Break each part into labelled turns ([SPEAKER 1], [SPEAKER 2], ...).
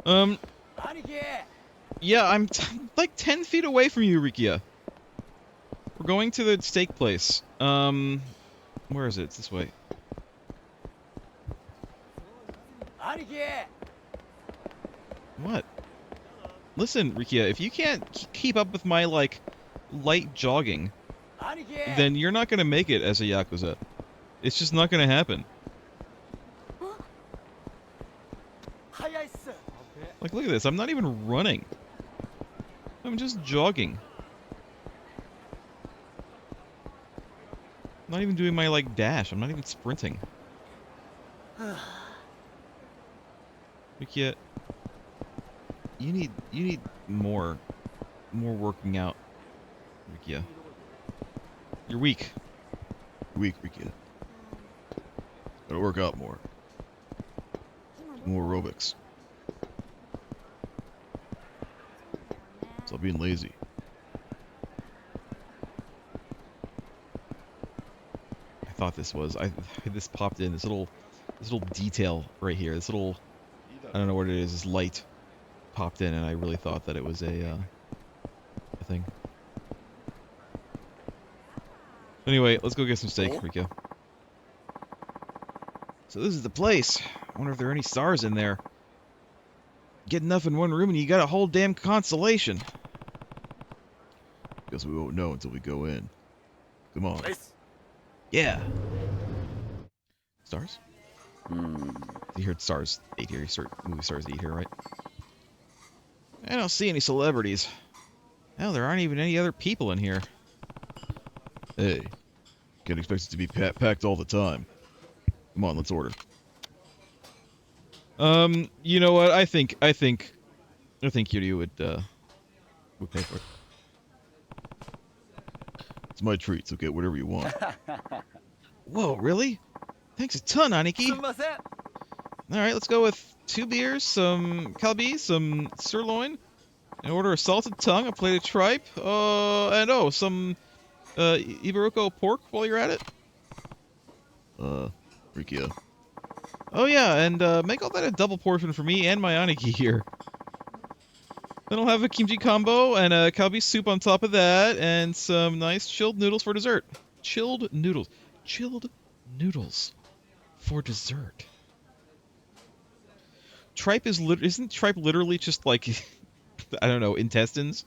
[SPEAKER 1] Um, yeah, I'm like 10 feet away from you, Rikiya. We're going to the steak place. Where is it? It's this way. What? Listen, Rikiya, if you can't keep up with my, like, light jogging, then you're not gonna make it as a Yakuza. It's just not gonna happen. Like, look at this. I'm not even running. I'm just jogging. I'm not even doing my, like, dash. I'm not even sprinting. Rikiya, you need more working out, Rikiya. You're weak.
[SPEAKER 2] You're weak, Rikiya. Gotta work out more. More aerobics. Stop being lazy.
[SPEAKER 1] I thought this was. This popped in. This little detail right here. This little, I don't know what it is. This light popped in, and I really thought that it was a thing. Anyway, let's go get some steak, Rikiya. So this is the place. I wonder if there are any stars in there. Get enough in one room and you got a whole damn constellation.
[SPEAKER 2] Guess we won't know until we go in. Come on.
[SPEAKER 1] Yeah. Stars? You heard stars 8 here. You start movie stars 8 here, right? I don't see any celebrities. Hell, there aren't even any other people in here.
[SPEAKER 2] Hey, can't expect it to be packed all the time. Come on, let's order.
[SPEAKER 1] You know what? I think Kiryu would pay for it.
[SPEAKER 2] It's my treat, so get whatever you want.
[SPEAKER 1] Whoa, really? Thanks a ton, Aniki. Alright, let's go with 2 beers, some kalbi, some sirloin, and order a salted tongue, a plate of tripe, and oh, some Iburuko pork while you're at it.
[SPEAKER 2] Rikiya.
[SPEAKER 1] Oh yeah, and make all that a double portion for me and my Aniki here. Then I'll have a kimchi combo and a kalbi soup on top of that, and some nice chilled noodles for dessert. Chilled noodles. Chilled noodles for dessert. Tripe is isn't tripe literally just like I don't know, intestines?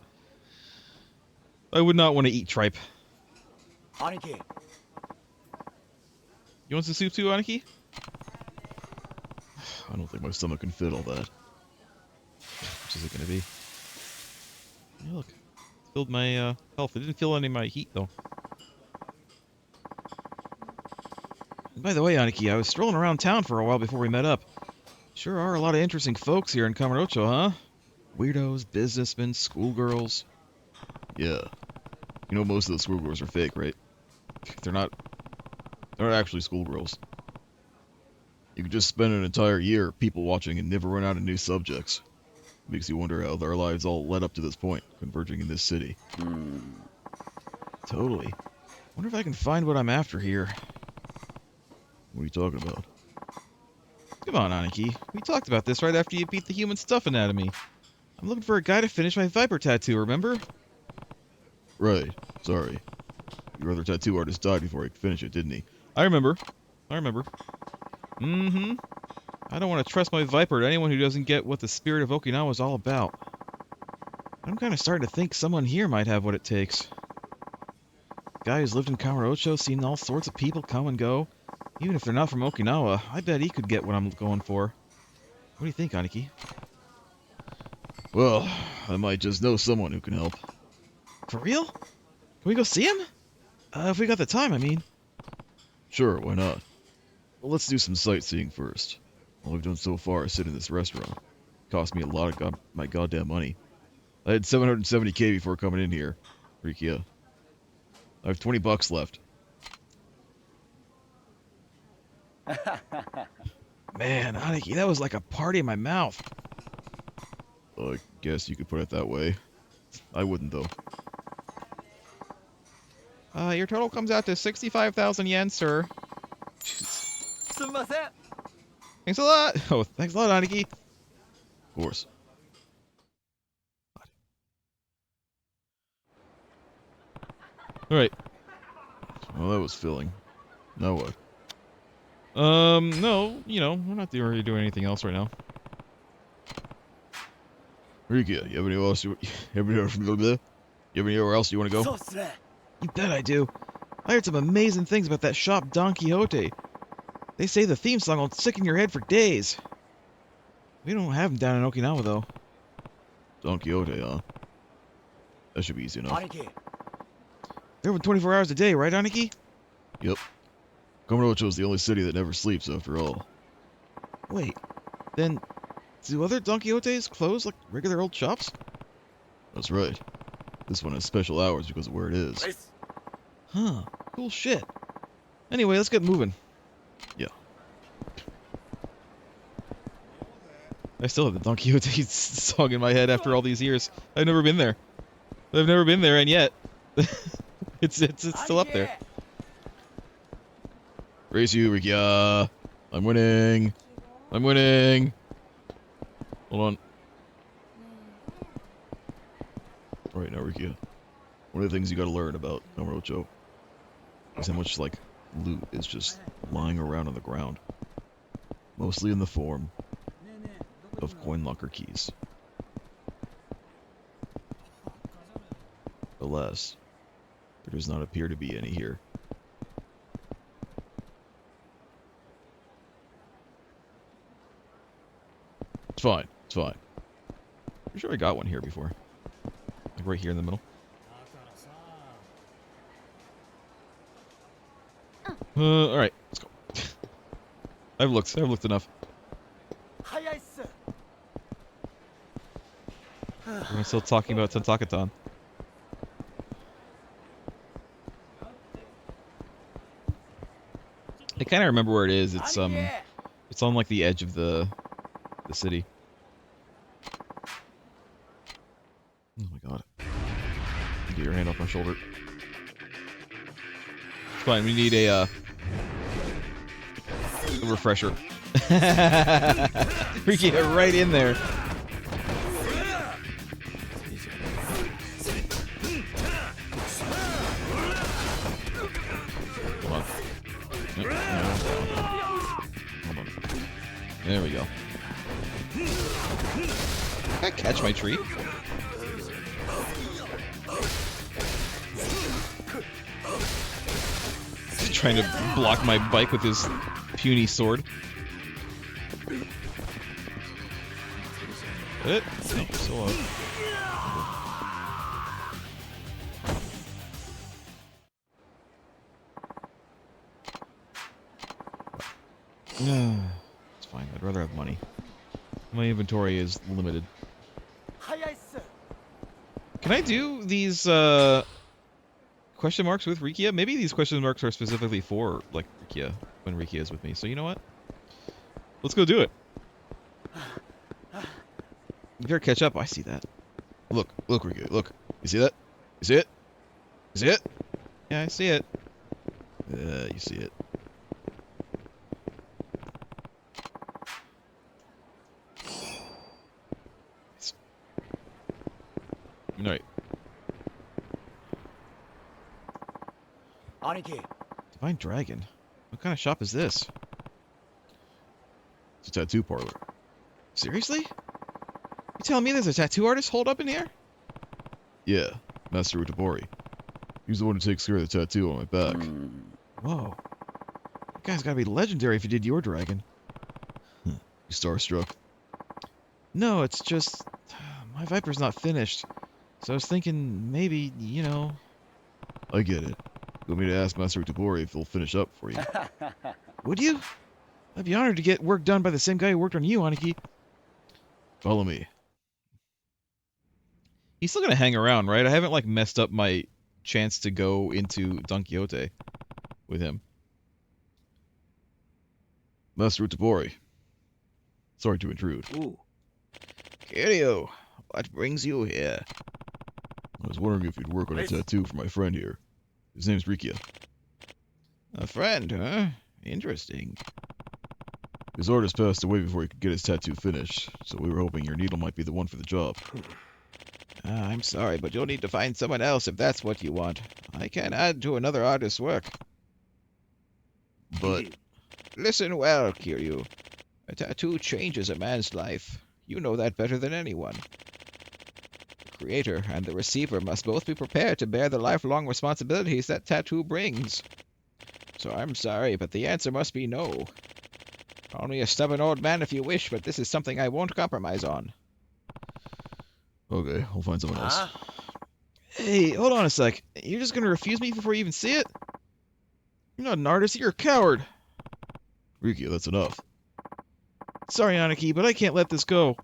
[SPEAKER 1] I would not want to eat tripe.
[SPEAKER 3] Aniki.
[SPEAKER 1] You want some soup too, Aniki?
[SPEAKER 2] I don't think my stomach can fit all that.
[SPEAKER 1] Which is it gonna be? Yeah, look. It filled my health. It didn't feel any of my heat though. And by the way, Aniki, I was strolling around town for a while before we met up. Sure are a lot of interesting folks here in Kamurocho, huh? Weirdos, businessmen, schoolgirls.
[SPEAKER 2] Yeah. You know most of the schoolgirls are fake, right? They're not actually schoolgirls. You could just spend an entire year people watching and never run out of new subjects. Makes you wonder how their lives all led up to this point, converging in this city.
[SPEAKER 1] Totally. Wonder if I can find what I'm after here.
[SPEAKER 2] What are you talking about?
[SPEAKER 1] Come on, Aniki. We talked about this right after you beat the human stuff anatomy. I'm looking for a guy to finish my viper tattoo, remember?
[SPEAKER 2] Right. Sorry. Your other tattoo artist died before he could finish it, didn't he?
[SPEAKER 1] I remember. Mm-hmm. I don't want to trust my viper to anyone who doesn't get what the spirit of Okinawa is all about. I'm kind of starting to think someone here might have what it takes. Guy who's lived in Kamurocho, seen all sorts of people come and go. Even if they're not from Okinawa, I bet he could get what I'm going for. What do you think, Aniki?
[SPEAKER 2] Well, I might just know someone who can help.
[SPEAKER 1] For real? Can we go see him? If we got the time, I mean.
[SPEAKER 2] Sure, why not? Well, let's do some sightseeing first. All we've done so far is sit in this restaurant. It cost me a lot of my goddamn money. I had 770k before coming in here, Rikiya. I have 20 bucks left.
[SPEAKER 1] Man, Aniki, that was like a party in my mouth.
[SPEAKER 2] I guess you could put it that way. I wouldn't, though.
[SPEAKER 1] Your total comes out to 65,000 yen, sir. Thanks a lot. Oh, thanks a lot, Aniki.
[SPEAKER 2] Of course.
[SPEAKER 1] Alright.
[SPEAKER 2] Well, that was filling. Now what?
[SPEAKER 1] No, you know, we're not really doing anything else right now.
[SPEAKER 2] Rikiya, you have anywhere else you have anywhere else you want to go?
[SPEAKER 3] そうっすね
[SPEAKER 1] You bet I do. I heard some amazing things about that shop Don Quixote. They say the theme song will stick in your head for days. We don't have them down in Okinawa, though.
[SPEAKER 2] Don Quixote, huh? That should be easy enough.
[SPEAKER 3] 兄貴
[SPEAKER 1] They're open 24 hours a day, right, Aniki?
[SPEAKER 2] Yep. Kamurocho's the only city that never sleeps, after all.
[SPEAKER 1] Wait, then do other Don Quixotes close like regular old shops?
[SPEAKER 2] That's right. This one has special hours because of where it is.
[SPEAKER 3] ういっす
[SPEAKER 1] Huh, cool shit. Anyway, let's get moving.
[SPEAKER 2] Yeah.
[SPEAKER 1] I still have the Don Quixote song in my head after all these years. I've never been there. I've never been there, and yet it's still up there.
[SPEAKER 2] Race you, Rikiya! I'm winning! I'm winning! Hold on. Alright, now Rikiya. One of the things you gotta learn about Kamurocho is how much, like, loot is just lying around on the ground. Mostly in the form of coin locker keys. Alas, there does not appear to be any here. It's fine. It's fine. I'm sure I got one here before. Like right here in the middle.
[SPEAKER 1] Alright, let's go. I've looked enough.
[SPEAKER 3] 早いっす
[SPEAKER 1] We're still talking about Tentakaton. I kind of remember where it is. It's on like the edge of the city. Oh my god. Get your hand off my shoulder. It's fine, we need a refresher. We get it right in there. Hold on. Nope, no, hold on. There we go. Can I catch my tree? Trying to block my bike with his puny sword. It? No, still up. It's fine. I'd rather have money. My inventory is limited.
[SPEAKER 3] 早いっす
[SPEAKER 1] Can I do these question marks with Rikiya? Maybe these question marks are specifically for like Rikiya when Rikiya is with me. So you know what? Let's go do it. You better catch up. I see that.
[SPEAKER 2] Look, Rikiya, look. You see that? You see it? You see it?
[SPEAKER 1] Yeah, I see it.
[SPEAKER 2] You see it.
[SPEAKER 1] Alright.
[SPEAKER 3] 兄貴
[SPEAKER 1] Divine Dragon. What kind of shop is this?
[SPEAKER 2] It's a tattoo parlor.
[SPEAKER 1] Seriously? You telling me there's a tattoo artist holed up in here?
[SPEAKER 2] Yeah, Master Utabori. He's the one who takes care of the tattoo on my back.
[SPEAKER 1] Whoa. That guy's gotta be legendary if he did your dragon.
[SPEAKER 2] You starstruck?
[SPEAKER 1] No, it's just... My Viper's not finished. So I was thinking maybe, you know...
[SPEAKER 2] I get it. You want me to ask Master Utabori if he'll finish up for you?
[SPEAKER 1] Would you? I'd be honored to get work done by the same guy who worked on you, Aniki.
[SPEAKER 2] Follow me.
[SPEAKER 1] He's still gonna hang around, right? I haven't, like, messed up my chance to go into Don Quixote with him.
[SPEAKER 2] Master Utabori. Sorry to intrude.
[SPEAKER 3] おう
[SPEAKER 1] Kiryu, what brings you here?
[SPEAKER 2] I was wondering if you'd work on a tattoo for my friend here. His name's Rikiya.
[SPEAKER 1] A friend, huh? Interesting.
[SPEAKER 2] His artist passed away before he could get his tattoo finished, so we were hoping your needle might be the one for the job.
[SPEAKER 1] I'm sorry, but you'll need to find someone else if that's what you want. I can't add to another artist's work.
[SPEAKER 2] But
[SPEAKER 1] Listen well, Kiryu. A tattoo changes a man's life. You know that better than anyone. The creator and the receiver must both be prepared to bear the lifelong responsibilities that tattoo brings. So I'm sorry, but the answer must be no. Call me a stubborn old man if you wish, but this is something I won't compromise on.
[SPEAKER 2] okay, we'll find someone else.
[SPEAKER 1] Hey, hold on a sec. You're just gonna refuse me before you even see it? You're not an artist, you're a coward.
[SPEAKER 2] Rikiya, that's enough.
[SPEAKER 1] Sorry, Aniki, but I can't let this go.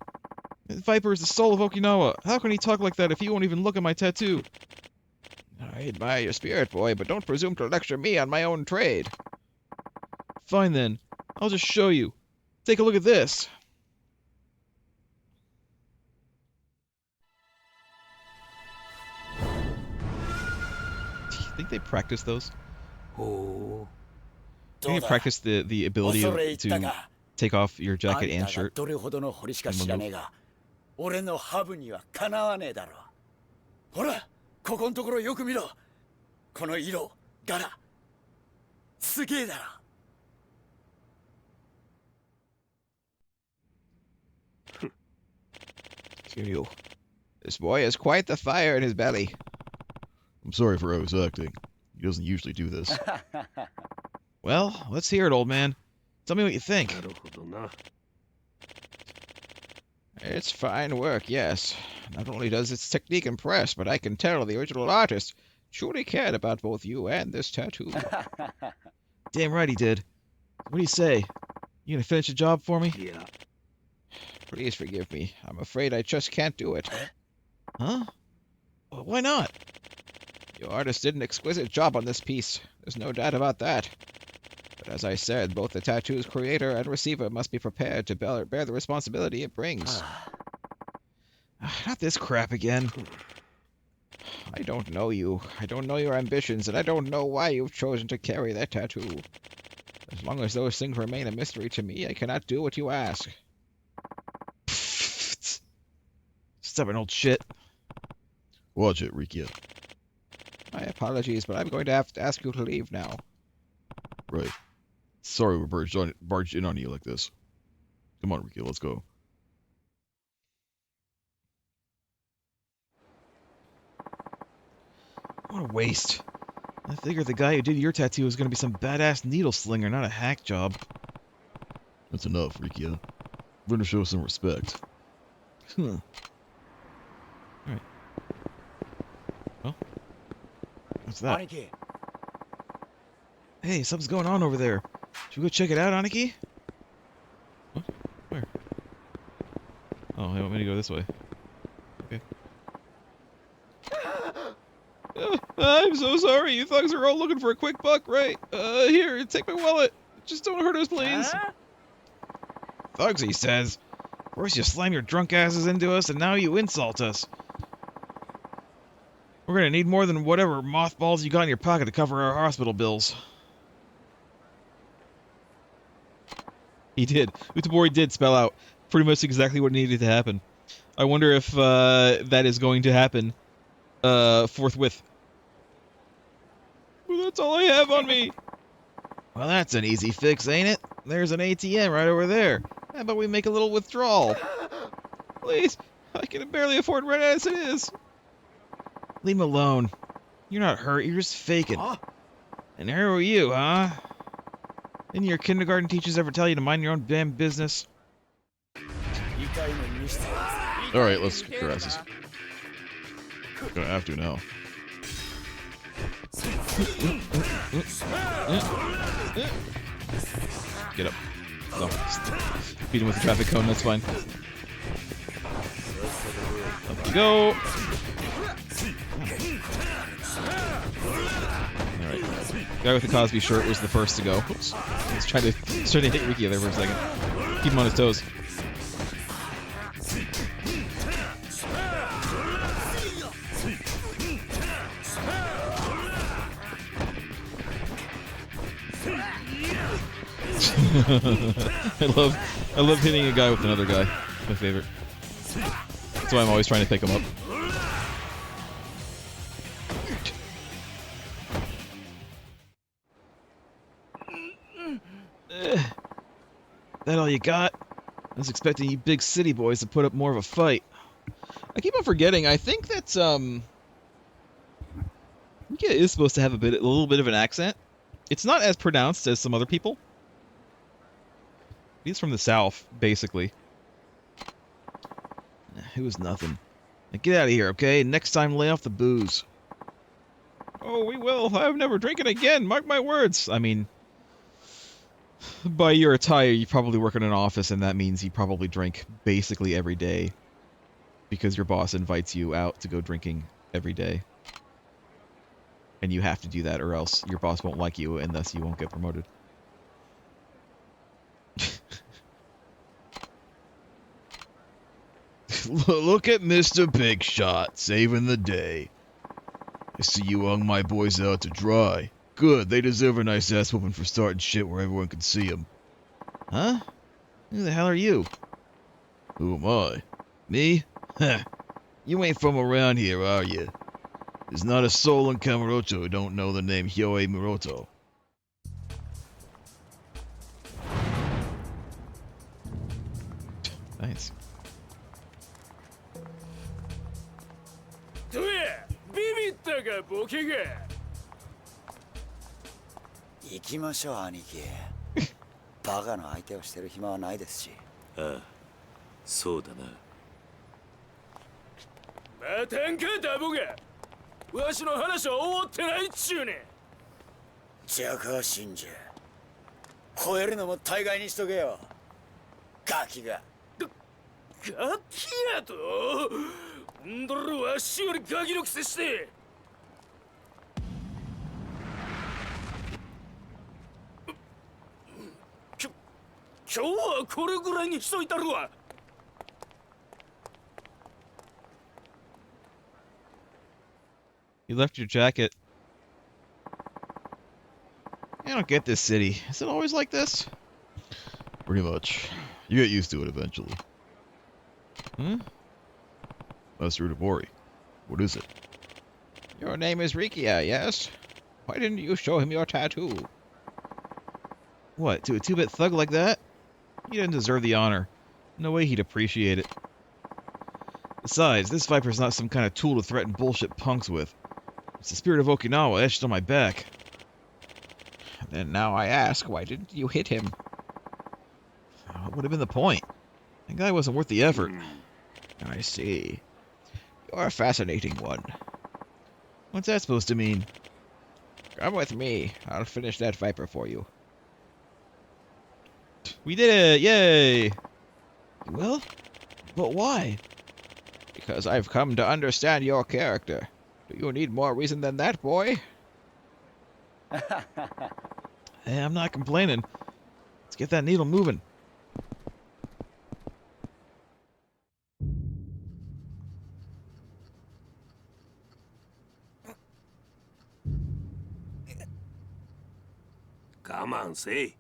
[SPEAKER 1] Viper is the soul of Okinawa. How can he talk like that if he won't even look at my tattoo? I admire your spirit, boy, but don't presume to lecture me on my own trade. Fine then. I'll just show you. Take a look at this. Do you think they practice those?
[SPEAKER 3] Oh.
[SPEAKER 1] Do you think they practice the ability to take off your jacket and shirt?
[SPEAKER 3] どれほどの掘りしか知らねえが、俺のハブにはかなわねえだろ。ほら、ここのところよく見ろ。この色、柄、すげえだろ。
[SPEAKER 1] Kiryu, this boy has quite the fire in his belly.
[SPEAKER 2] I'm sorry for how he's acting. He doesn't usually do this.
[SPEAKER 1] Well, let's hear it, old man. Tell me what you think. It's fine work, yes. Not only does its technique impress, but I can tell the original artist truly cared about both you and this tattoo. Damn right he did. What do you say? You gonna finish the job for me?
[SPEAKER 3] Yeah.
[SPEAKER 1] Please forgive me. I'm afraid I just can't do it. Huh? Well, why not? Your artist did an exquisite job on this piece. There's no doubt about that. But as I said, both the tattoo's creator and receiver must be prepared to bear the responsibility it brings. Not this crap again. I don't know you. I don't know your ambitions, and I don't know why you've chosen to carry that tattoo. As long as those things remain a mystery to me, I cannot do what you ask. Stubborn old shit.
[SPEAKER 2] Watch it, Rikiya.
[SPEAKER 1] My apologies, but I'm going to have to ask you to leave now.
[SPEAKER 2] Right. Sorry we barged in on you like this. Come on, Rikiya, let's go.
[SPEAKER 1] What a waste. I figured the guy who did your tattoo was going to be some badass needle slinger, not a hack job.
[SPEAKER 2] That's enough, Rikiya. Learn to show some respect.
[SPEAKER 1] Huh. Alright. Well. What's that?
[SPEAKER 3] Aniki.
[SPEAKER 1] Hey, something's going on over there. Should we go check it out, Aniki? What? Where? Oh, they want me to go this way. Okay. I'm so sorry. You thugs are all looking for a quick buck, right? Here, take my wallet. Just don't hurt us, please. Thugs, he says. First you slam your drunk asses into us, and now you insult us. We're gonna need more than whatever mothballs you got in your pocket to cover our hospital bills. He did. Utabori did spell out pretty much exactly what needed to happen. I wonder if that is going to happen forthwith. Well, that's all I have on me. Well, that's an easy fix, ain't it? There's an ATM right over there. How about we make a little withdrawal? Please, I can barely afford rent as it is. Leave him alone. You're not hurt, you're just faking.
[SPEAKER 3] Huh?
[SPEAKER 1] And who are you, huh? Didn't your kindergarten teachers ever tell you to mind your own damn business?
[SPEAKER 2] Alright, let's kick their asses. Gonna have to now.
[SPEAKER 1] Get up. No. Beat him with the traffic cone, that's fine. Up you go. Alright. Guy with the Cosby shirt was the first to go. Oops. He's trying to hit Rikiya there for a second. Keep him on his toes. I love hitting a guy with another guy. It's my favorite. That's why I'm always trying to pick him up. That all you got? I was expecting you big city boys to put up more of a fight. I keep on forgetting. I think that's Rikiya is supposed to have a little bit of an accent. It's not as pronounced as some other people. He's from the south, basically. It was nothing. Now get out of here, okay? Next time, lay off the booze. Oh, we will. I've never drinking again. Mark my words. I mean, by your attire, you probably work in an office, and that means you probably drink basically every day. Because your boss invites you out to go drinking every day. And you have to do that, or else your boss won't like you, and thus you won't get promoted.
[SPEAKER 2] Look at Mr. Big Shot, saving the day. I see you hung my boys out to dry. Good, they deserve a nice ass whooping for starting shit where everyone can see them.
[SPEAKER 1] Huh? Who the hell are you?
[SPEAKER 2] Who am I? Me? Heh. You ain't from around here, are you? There's not a soul in Kamurocho who don't know the name Hyoei Muroto.
[SPEAKER 1] Nice.
[SPEAKER 3] どやビビったかボケが行きましょう兄貴バカの相手をしてる暇はないですし
[SPEAKER 4] ああそうだな
[SPEAKER 3] またんかダボがわしの話は終わってないっちゅうねんジャカー信者吠えるのも大概にしとけよガキがガキやとんどるわしよりガキのくせして今日はこれぐらいにしといたるわ
[SPEAKER 1] You left your jacket. I don't get this city. Is it always like this?
[SPEAKER 2] Pretty much. You get used to it eventually.
[SPEAKER 1] Hmm?
[SPEAKER 2] Master Udabori. What is it?
[SPEAKER 1] Your name is Rikiya, yes? Why didn't you show him your tattoo? What, to a 2-bit thug like that? He didn't deserve the honor. No way he'd appreciate it. Besides, this Viper's not some kind of tool to threaten bullshit punks with. It's the spirit of Okinawa etched on my back. And now I ask, why didn't you hit him? What would have been the point? That guy wasn't worth the effort. I see. You're a fascinating one. What's that supposed to mean? Come with me. I'll finish that Viper for you. We did it! Yay! You will? But why? Because I've come to understand your character. Do you need more reason than that, boy? Hey, I'm not complaining. Let's get that needle moving.
[SPEAKER 4] 我慢せい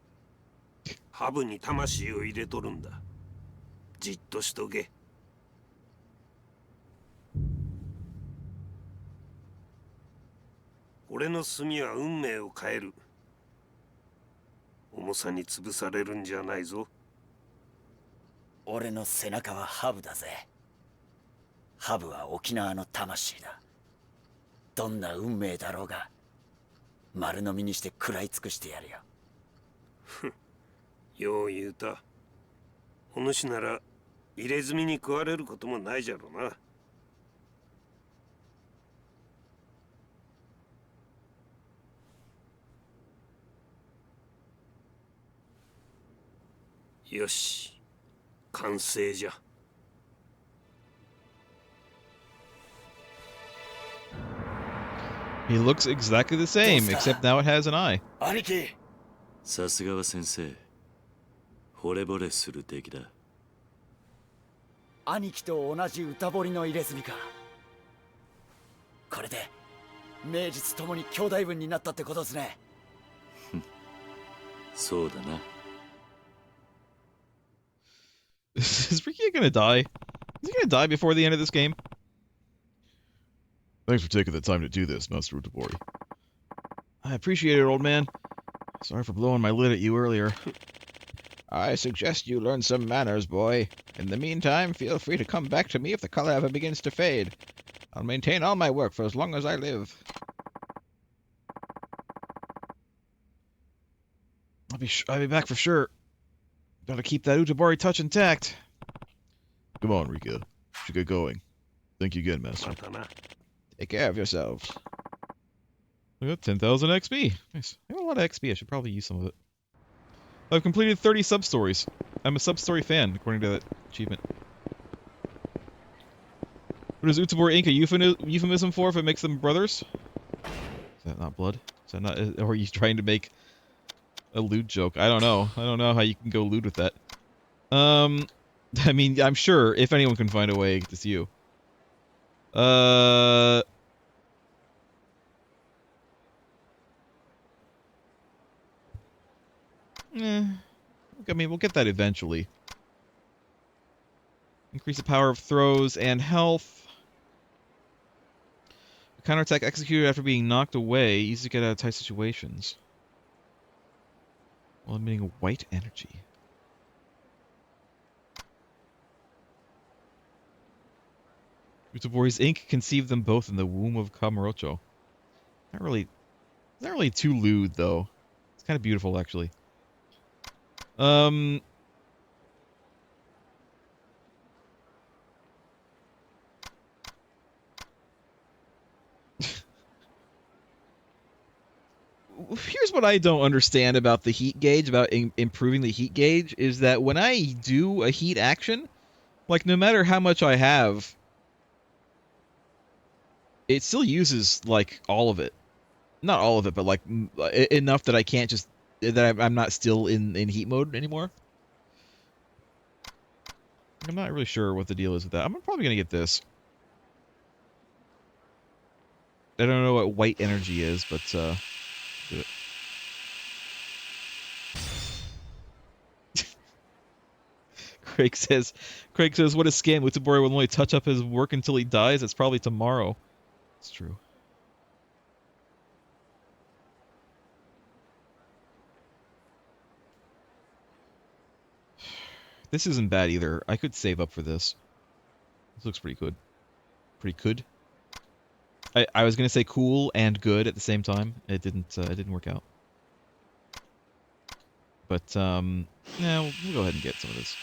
[SPEAKER 4] ハブに魂を入れとるんだじっとしとけ俺の墨は運命を変える重さに潰されるんじゃないぞ
[SPEAKER 3] 俺の背中はハブだぜハブは沖縄の魂だどんな運命だろうが丸飲みにして食らい尽くしてやるよ
[SPEAKER 4] よう言うたお主なら入れ墨に食われることもないじゃろうなよし完成じゃ
[SPEAKER 1] He looks exactly the same, except now it has an eye.
[SPEAKER 3] 兄貴
[SPEAKER 5] さすがは先生惚れ惚れする出来だ
[SPEAKER 3] 兄貴と同じ歌彫りの入れ墨かこれで名実ともに兄弟分になったってことですね
[SPEAKER 5] そうだな
[SPEAKER 1] gonna die? Is he gonna die before the end of this game?
[SPEAKER 2] Thanks for taking the time to do this, Master Utobori.
[SPEAKER 1] I appreciate it, old man. Sorry for blowing my lid at you earlier.
[SPEAKER 6] I suggest you learn some manners, boy. In the meantime, feel free to come back to me if the color ever begins to fade. I'll maintain all my work for as long as I live.
[SPEAKER 1] I'll be back for sure. Gotta keep that Utobori touch intact.
[SPEAKER 2] Come on, Rikiya. Should get going. Thank you again, Master.
[SPEAKER 4] またな。
[SPEAKER 6] Take care of yourselves.
[SPEAKER 1] I got 10,000 XP. Nice. I got a lot of XP. I should probably use some of it. I've completed 30 sub-stories. I'm a sub-story fan, according to that achievement. What is Utobori Inc. a euphemism for if it makes them brothers? Is that not blood? Is that not... Or are you trying to make a lewd joke? I don't know. I don't know how you can go lewd with that. I mean, I'm sure if anyone can find a way, it's you. I mean, we'll get that eventually. Increase the power of throws and health. A counterattack executed after being knocked away. Easy to get out of tight situations. While emitting white energy. Utobori's Inc. conceived them both in the womb of Kamurocho. Not really too lewd, though. It's kind of beautiful, actually. Here's what I don't understand about the heat gauge, about improving the heat gauge, is that when I do a heat action, like, no matter how much I have, it still uses, like, all of it. Not all of it, but, like, enough that I can't just... that I'm not still in heat mode anymore. I'm not really sure what the deal is with that. I'm probably gonna get this. I don't know what white energy is, but, do it. Craig says, what a scam. Utobori will only touch up his work until he dies. It's probably tomorrow. It's true. This isn't bad either. I could save up for this. This looks pretty good. Pretty good. I was gonna say cool and good at the same time. It didn't work out. But yeah, we'll go ahead and get some of this.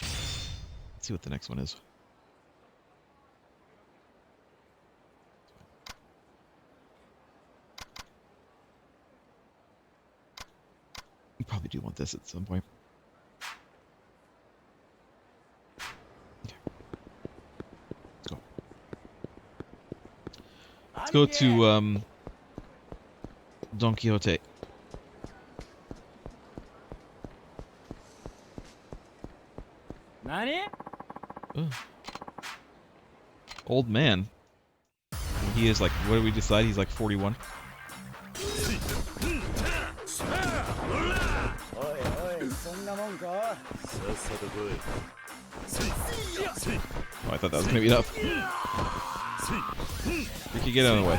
[SPEAKER 1] Let's see what the next one is. You probably do want this at some point. Let's go to Don Quixote.
[SPEAKER 3] Nani?
[SPEAKER 1] Ugh. Old man. He is like, what did we decide? He's like 41. Oh, I thought that was gonna be enough. Ricky, get out of the way.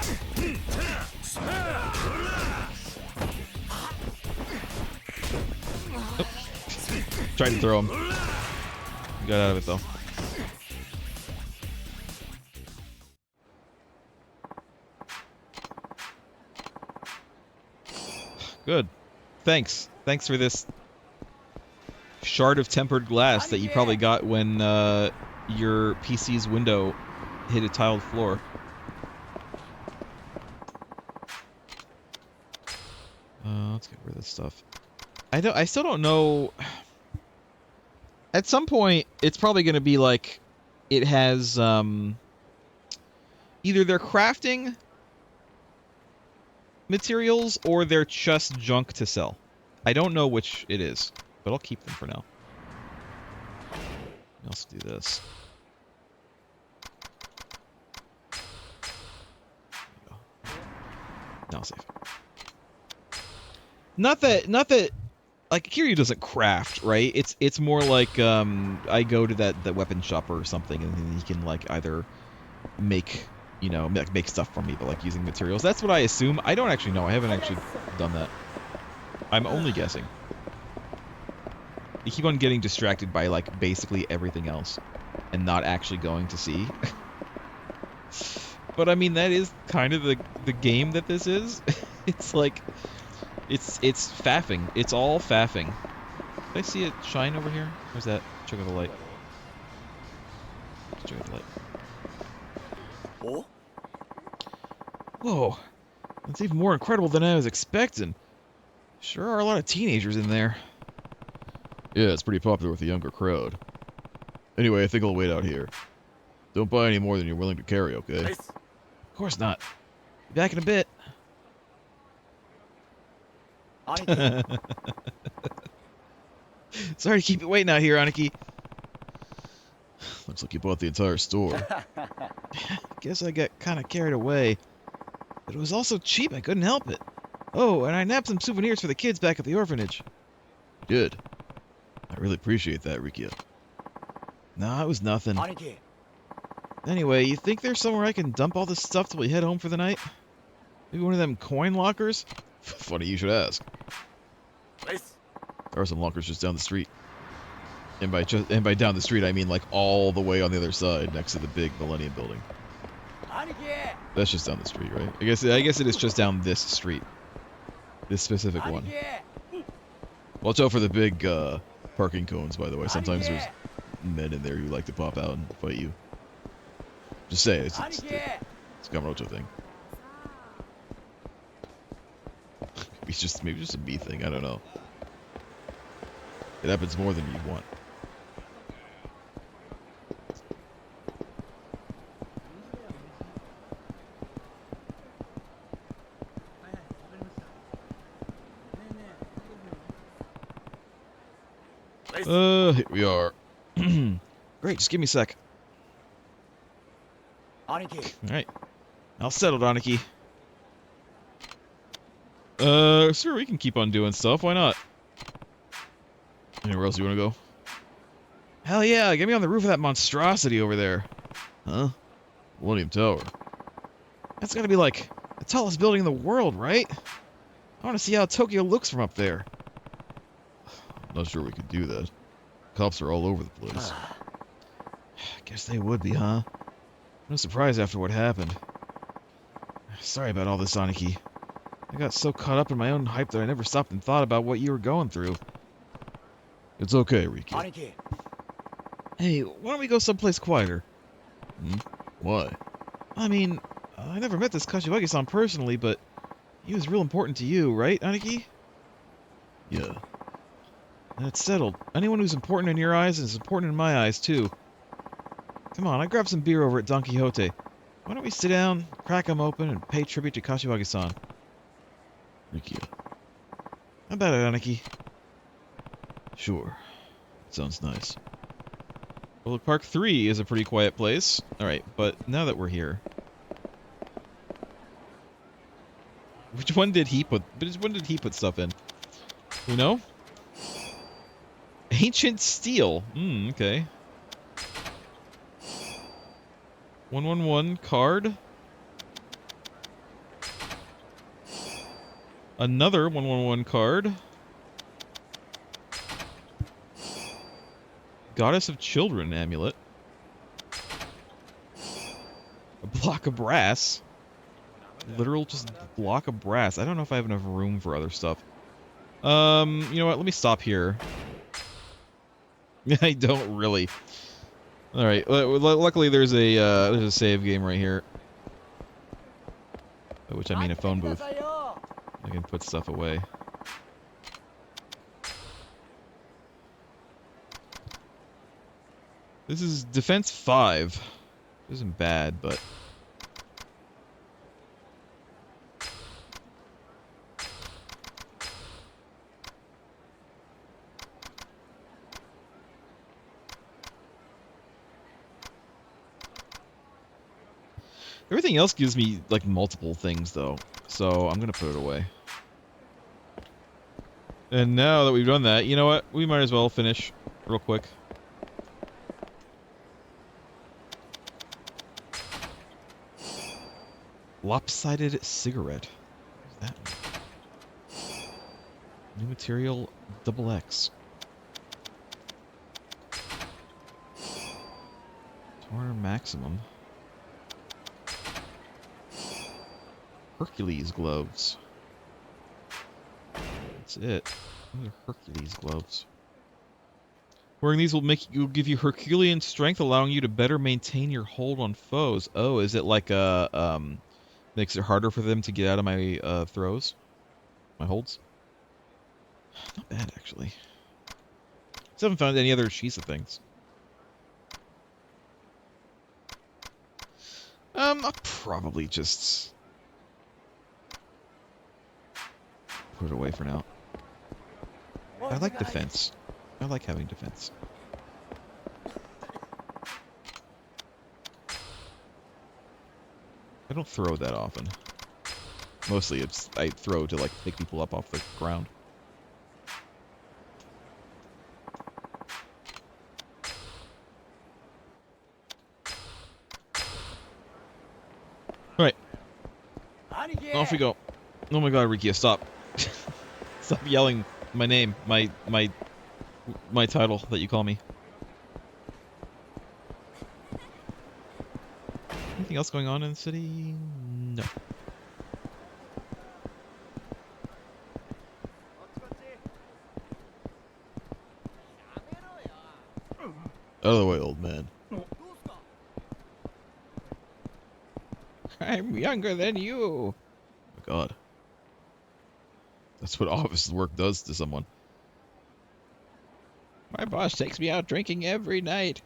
[SPEAKER 1] Oh. Tried to throw him. Got out of it though. Good. Thanks. Thanks for this shard of tempered glass that you probably got when your PC's window hit a tiled floor. Let's get rid of this stuff. I still don't know. At some point, it's probably going to be like it has either they're crafting materials or they're just junk to sell. I don't know which it is, but I'll keep them for now. Let's do this. Now save. Not that like Kiryu doesn't craft, right? It's more like I go to that weapon shop or something, and then he can like either make make stuff for me, but like using materials. That's what I assume. I don't actually know. I haven't actually done that. I'm only guessing. You keep on getting distracted by like basically everything else, and not actually going to see. But I mean, that is kind of the game that this is. It's like it's faffing. It's all faffing. Did I see it shine over here? Where's that? Check out the light. Check out the light.
[SPEAKER 3] Oh?
[SPEAKER 1] Whoa, that's even more incredible than I was expecting. Sure are a lot of teenagers in there.
[SPEAKER 2] Yeah, it's pretty popular with the younger crowd. Anyway, I think I'll wait out here. Don't buy any more than you're willing to carry, okay?
[SPEAKER 3] Nice.
[SPEAKER 1] Of course not. Be back in a bit.
[SPEAKER 3] Aniki.
[SPEAKER 1] Sorry to keep you waiting out here, Aniki.
[SPEAKER 2] Looks like you bought the entire store.
[SPEAKER 1] Guess I got kind of carried away. But it was also cheap, I couldn't help it. Oh, and I nabbed some souvenirs for the kids back at the orphanage.
[SPEAKER 2] Good. I really appreciate that, Rikiya.
[SPEAKER 1] Nah, it was nothing.
[SPEAKER 3] Aniki.
[SPEAKER 1] Anyway, you think there's somewhere I can dump all this stuff till we head home for the night? Maybe one of them coin lockers?
[SPEAKER 2] Funny you should ask.
[SPEAKER 3] Nice.
[SPEAKER 2] There are some lockers just down the street. And by down the street, I mean like all the way on the other side, next to the big Millennium Building.
[SPEAKER 3] Aniki.
[SPEAKER 2] That's just down the street, right?
[SPEAKER 1] I guess it is just down this street. This specific one.
[SPEAKER 3] Aniki.
[SPEAKER 2] Watch out for the big parking cones, by the way. Sometimes there's men in there who like to pop out and fight you. Just say it's a Kamurocho thing. Maybe just a me thing. I don't know. It happens more than you want. Here we are.
[SPEAKER 1] Great, just give me a sec.
[SPEAKER 3] Aniki.
[SPEAKER 1] Alright. All settled, Aniki. Sure, we can keep on doing stuff. Why not?
[SPEAKER 2] Anywhere else you want to go?
[SPEAKER 1] Hell yeah, get me on the roof of that monstrosity over there.
[SPEAKER 2] Huh? Millennium Tower.
[SPEAKER 1] That's gotta be like the tallest building in the world, right? I want to see how Tokyo looks from up there.
[SPEAKER 2] Not sure we could do that. Cops are all over the place.
[SPEAKER 1] Guess they would be, huh? No surprise after what happened. Sorry about all this, Aniki. I got so caught up in my own hype that I never stopped and thought about what you were going through.
[SPEAKER 2] It's okay, Riki.
[SPEAKER 3] Aniki.
[SPEAKER 1] Hey, why don't we go someplace quieter?
[SPEAKER 2] Why?
[SPEAKER 1] I mean, I never met this Kashiwagi-san personally, but he was real important to you, right, Aniki?
[SPEAKER 2] Yeah.
[SPEAKER 1] And it's settled. Anyone who's important in your eyes is important in my eyes, too. Come on, I grabbed some beer over at Don Quixote. Why don't we sit down, crack them open, and pay tribute to Kashiwagi-san?
[SPEAKER 2] Rikiya.
[SPEAKER 1] How about it, Aniki?
[SPEAKER 2] Sure. Sounds nice.
[SPEAKER 1] Well, Park 3 is a pretty quiet place. Alright, but now that we're here... Which one did he put stuff in? You know? Ancient Steel. Okay. 111 card. Another 111 card. Goddess of Children amulet. A block of brass. Literal just block of brass. I don't know if I have enough room for other stuff. You know what? Let me stop here. I don't really. All right. Luckily, there's a save game right here. By which I mean a phone booth. I can put stuff away. This is Defense 5. This isn't bad, but... Everything else gives me, like, multiple things, though. So, I'm gonna put it away. And now that we've done that, you know what? We might as well finish real quick. Lopsided cigarette. What's that one? New material, XX. Toner maximum. Hercules gloves. That's it. Those are Hercules gloves. Wearing these will give you Herculean strength, allowing you to better maintain your hold on foes. Oh, is it like a makes it harder for them to get out of my throws, my holds? Not bad actually. Just haven't found any other sheets of things. I'll probably just put it away for now. I like defense. I like having defense. I don't throw that often. Mostly it's I throw to like pick people up off the ground. Alright. Off we go. Oh my god, Rikiya, stop. Stop yelling my name, my title that you call me. Anything else going on in the city? No.
[SPEAKER 2] Out of the way, old man.
[SPEAKER 6] I'm younger than you.
[SPEAKER 2] Oh my god. That's what office work does to someone.
[SPEAKER 6] My boss takes me out drinking every night.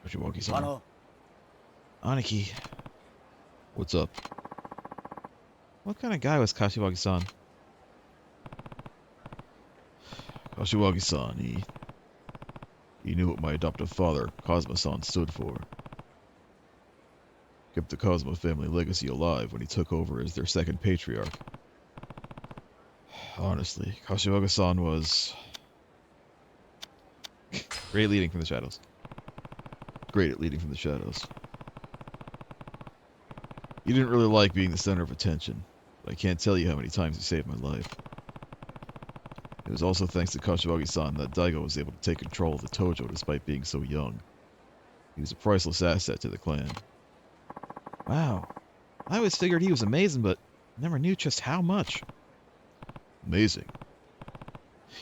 [SPEAKER 2] Kashiwagi-san.
[SPEAKER 1] Aniki.
[SPEAKER 2] What's up?
[SPEAKER 1] What kind of guy was Kashiwagi-san?
[SPEAKER 2] Kashiwagi-san, he knew what my adoptive father, Kazuma-san, stood for. Kept the Kazuma family legacy alive when he took over as their second patriarch. Honestly, Kashiwagi-san was
[SPEAKER 1] Great leading from the shadows.
[SPEAKER 2] great at leading from the shadows. He didn't really like being the center of attention, but I can't tell you how many times he saved my life. It was also thanks to Kashiwagi-san that Daigo was able to take control of the Tojo despite being so young. He was a priceless asset to the clan.
[SPEAKER 1] Wow. I always figured he was amazing, but never knew just how much.
[SPEAKER 2] Amazing.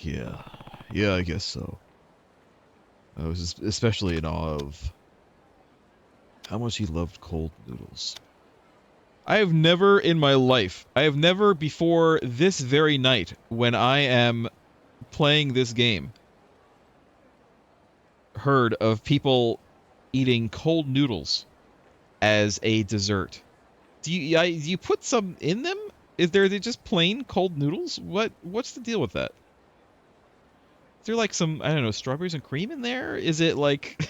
[SPEAKER 2] Yeah, I guess so. I was especially in awe of how much he loved cold noodles.
[SPEAKER 1] I have never in my life, I have never before this very night, when I am playing this game, heard of people eating cold noodles as a dessert. Do you put some in them? Is there just plain cold noodles? What's the deal with that? Is there like some, I don't know, strawberries and cream in there? Is it like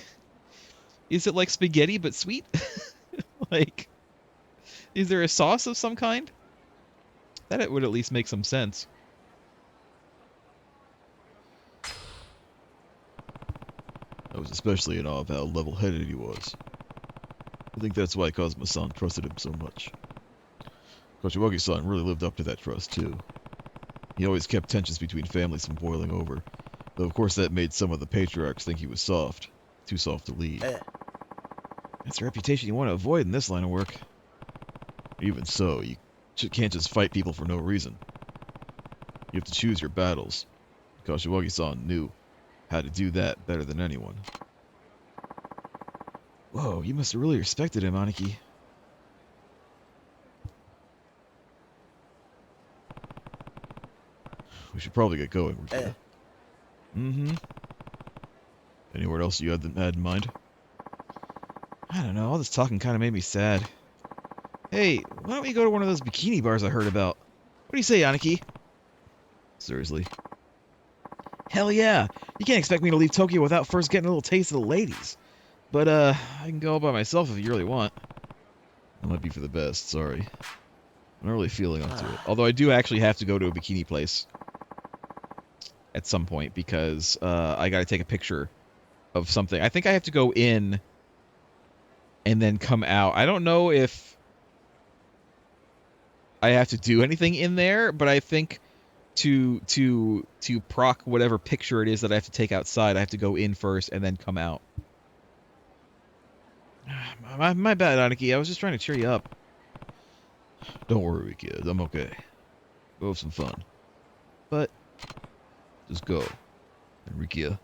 [SPEAKER 1] spaghetti but sweet? Like, is there a sauce of some kind? That it would at least make some sense.
[SPEAKER 2] I was especially in awe of how level-headed he was. I think that's why Kazuma-san trusted him so much. Kashiwagi-san really lived up to that trust, too. He always kept tensions between families from boiling over, though of course that made some of the patriarchs think he was soft. Too soft to lead.
[SPEAKER 1] That's a reputation you want to avoid in this line of work.
[SPEAKER 2] Even so, you can't just fight people for no reason. You have to choose your battles. Kashiwagi-san knew how to do that better than anyone.
[SPEAKER 1] Whoa, you must have really respected him, Aniki.
[SPEAKER 2] We should probably get going, Rikiya.
[SPEAKER 1] Mm-hmm.
[SPEAKER 2] Anywhere else you had in mind?
[SPEAKER 1] I don't know, all this talking kind of made me sad. Hey, why don't we go to one of those bikini bars I heard about? What do you say, Aniki?
[SPEAKER 2] Seriously?
[SPEAKER 1] Hell yeah! You can't expect me to leave Tokyo without first getting a little taste of the ladies. But, I can go all by myself if you really want.
[SPEAKER 2] That might be for the best, sorry. I'm not really feeling up to it. Although I do actually have to go to a bikini place at some point because I got to take a picture of something. I think I have to go in and then come out. I don't know if I have to do anything in there, but I think to proc whatever picture it is that I have to take outside, I have to go in first and then come out. My bad, Aniki. I was just trying to cheer you up. Don't worry, kid. I'm okay. Go have some fun. But just go. And Rikiya.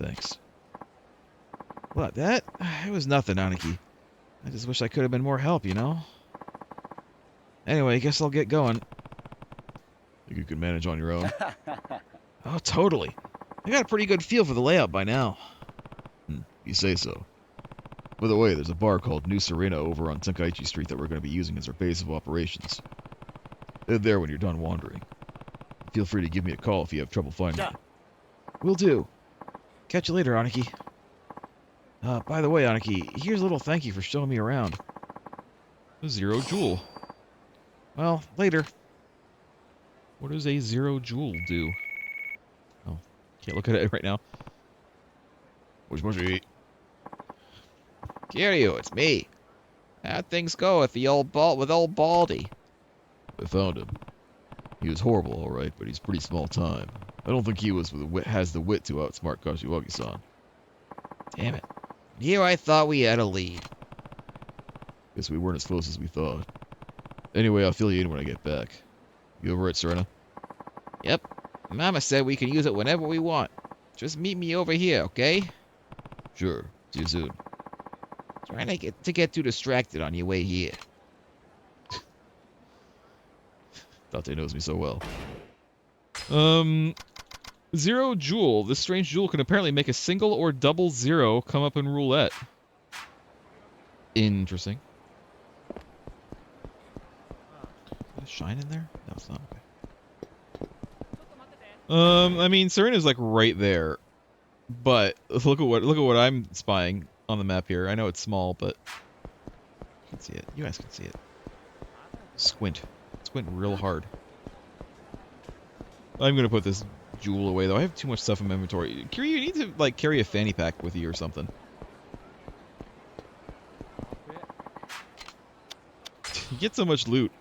[SPEAKER 2] Thanks. What, that? It was nothing, Aniki. I just wish I could have been more help, you know? Anyway, I guess I'll get going. Think you can manage on your own? Oh, totally. I got a pretty good feel for the layout by now. You say so. By the way, there's a bar called New Serena over on Tenkaichi Street that we're going to be using as our base of operations. Head there when you're done wandering. Feel free to give me a call if you have trouble finding me. Will do. Catch you later, Aniki. By the way, Aniki, here's a little thank you for showing me around. A 0 joule. Well, later. What does a 0 joule do? Oh, can't look at it right now. What's supposed to eat?
[SPEAKER 6] Kiryu, it's me. How'd things go with old Baldy?
[SPEAKER 2] I found him. He was horrible, all right, but he's pretty small time. I don't think he has the wit to outsmart Kashiwagi-san.
[SPEAKER 6] Damn it. Here I thought we had a lead.
[SPEAKER 2] Guess we weren't as close as we thought. Anyway, I'll fill you in when I get back. You over at Serena?
[SPEAKER 6] Yep. Mama said we can use it whenever we want. Just meet me over here, okay?
[SPEAKER 2] Sure. See you soon.
[SPEAKER 6] Trying to get too distracted on your way here.
[SPEAKER 2] Dante knows me so well.
[SPEAKER 1] 0 joule. This strange jewel can apparently make a single or double 0 come up in roulette. Interesting. Is there shine in there? No, it's not. Okay. I mean, Serena's like right there, but look at what I'm spying on the map here. I know it's small, but you can see it. You guys can see it. Squint real hard. I'm gonna put this jewel away though. I have too much stuff in my inventory. Kiryu, you need to like carry a fanny pack with you or something. You get so much loot.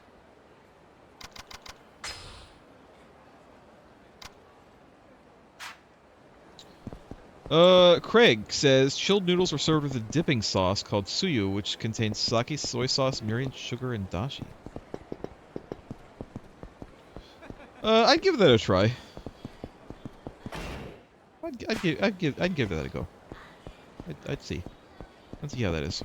[SPEAKER 1] Craig says chilled noodles were served with a dipping sauce called suyu, which contains sake, soy sauce, mirin, sugar, and dashi. I'd give that a try. I'd give that a go. I'd see. Let's see how that is.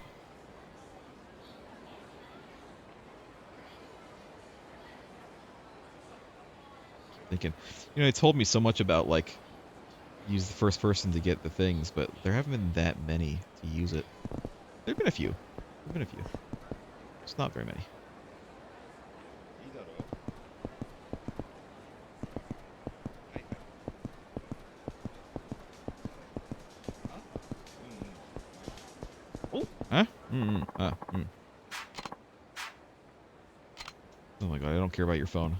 [SPEAKER 1] Thinking, you know, it told me so much about like use the first person to get the things, but there haven't been that many to use it. There've been a few. There've been a few. It's not very many. Huh? Oh my god, I don't care about your phone.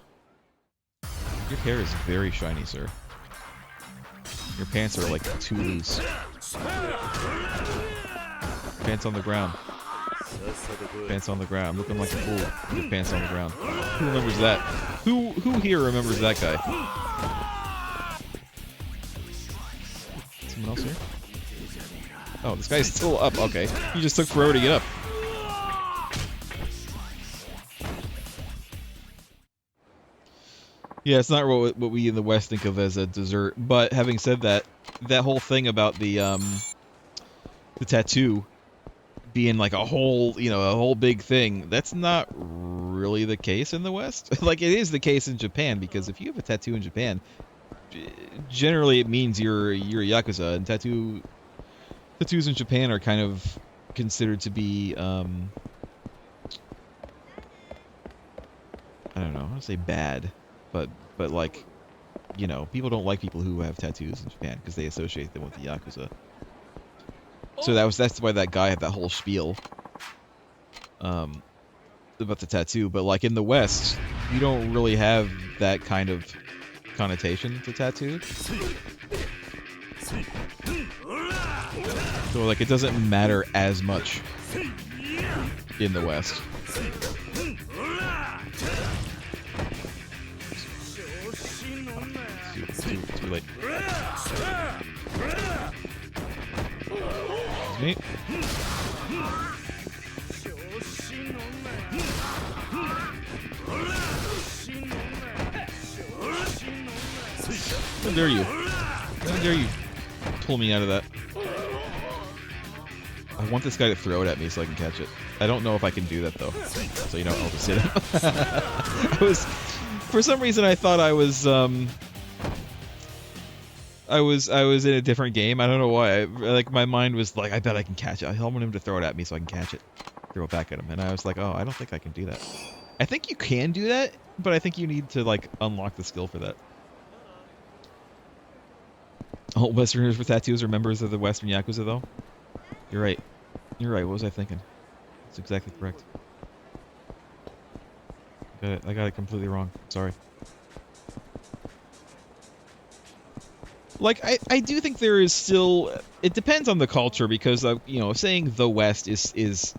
[SPEAKER 1] Your hair is very shiny, sir. Your pants are like too loose. Pants on the ground. Pants on the ground. I'm looking like a fool. Your pants on the ground. Who remembers that? Who here remembers that guy? Someone else here? Oh, this guy's still up. Okay. He just took forever to get up. Yeah, it's not what we in the West think of as a dessert. But having said that, that whole thing about the tattoo being like a whole, you know, a whole big thing, that's not really the case in the West. Like, it is the case in Japan, because if you have a tattoo in Japan, generally it means you're a Yakuza, and tattoos in Japan are kind of considered to be, I don't know, I want to say bad, but like, you know, people don't like people who have tattoos in Japan because they associate them with the Yakuza. So that's why that guy had that whole spiel. the tattoo, but like in the West, you don't really have that kind of connotation to tattoo. So like it doesn't matter as much in the West. Too late. Me. How dare you? How dare you pull me out of that? I want this guy to throw it at me so I can catch it. I don't know if I can do that though. So you know, I'll just hit him. For some reason I thought I was in a different game. I don't know why. Like my mind was like, I bet I can catch it. I want him to throw it at me so I can catch it. Throw it back at him. And I was like, oh, I don't think I can do that. I think you can do that, but I think you need to like unlock the skill for that. All Westerners with tattoos are members of the Western Yakuza, though? You're right. You're right. What was I thinking? That's exactly correct. I got it completely wrong. Sorry. Like, I do think there is still... It depends on the culture, because, you know, saying the West is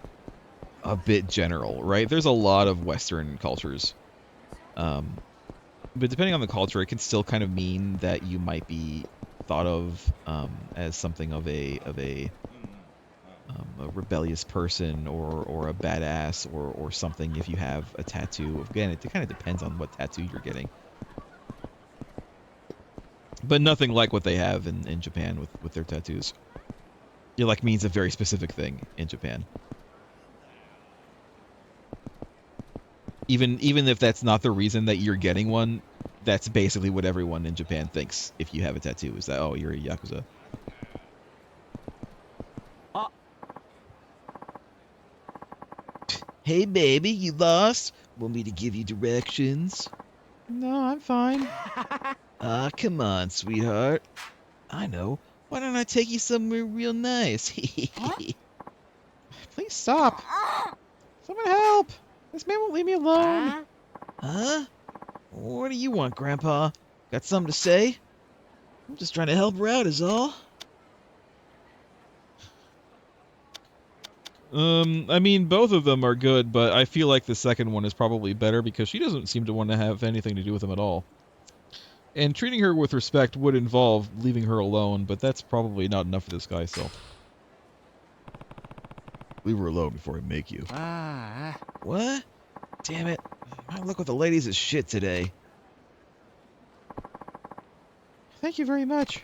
[SPEAKER 1] a bit general, right? There's a lot of Western cultures. But depending on the culture, it can still kind of mean that you might be thought of as something of a rebellious person or a badass or something if you have a tattoo. Again, it kind of depends on what tattoo you're getting. But nothing like what they have in Japan with their tattoos. It like means a very specific thing in Japan. Even if that's not the reason that you're getting one, that's basically what everyone in Japan thinks if you have a tattoo, is that, oh, you're a Yakuza. Hey baby, you lost? Want me to give you directions? No, I'm fine. Ah, come on, sweetheart. I know. Why don't I take you somewhere real nice? Please stop. Someone help! This man won't leave me alone. Huh? What do you want, Grandpa? Got something to say? I'm just trying to help her out is all. I mean, both of them are good, but I feel like the second one is probably better because she doesn't seem to want to have anything to do with him at all. And treating her with respect would involve leaving her alone, but that's probably not enough for this guy, so...
[SPEAKER 2] Leave her alone before I make you.
[SPEAKER 1] What? Damn it. My luck with the ladies is shit today. Thank you very much.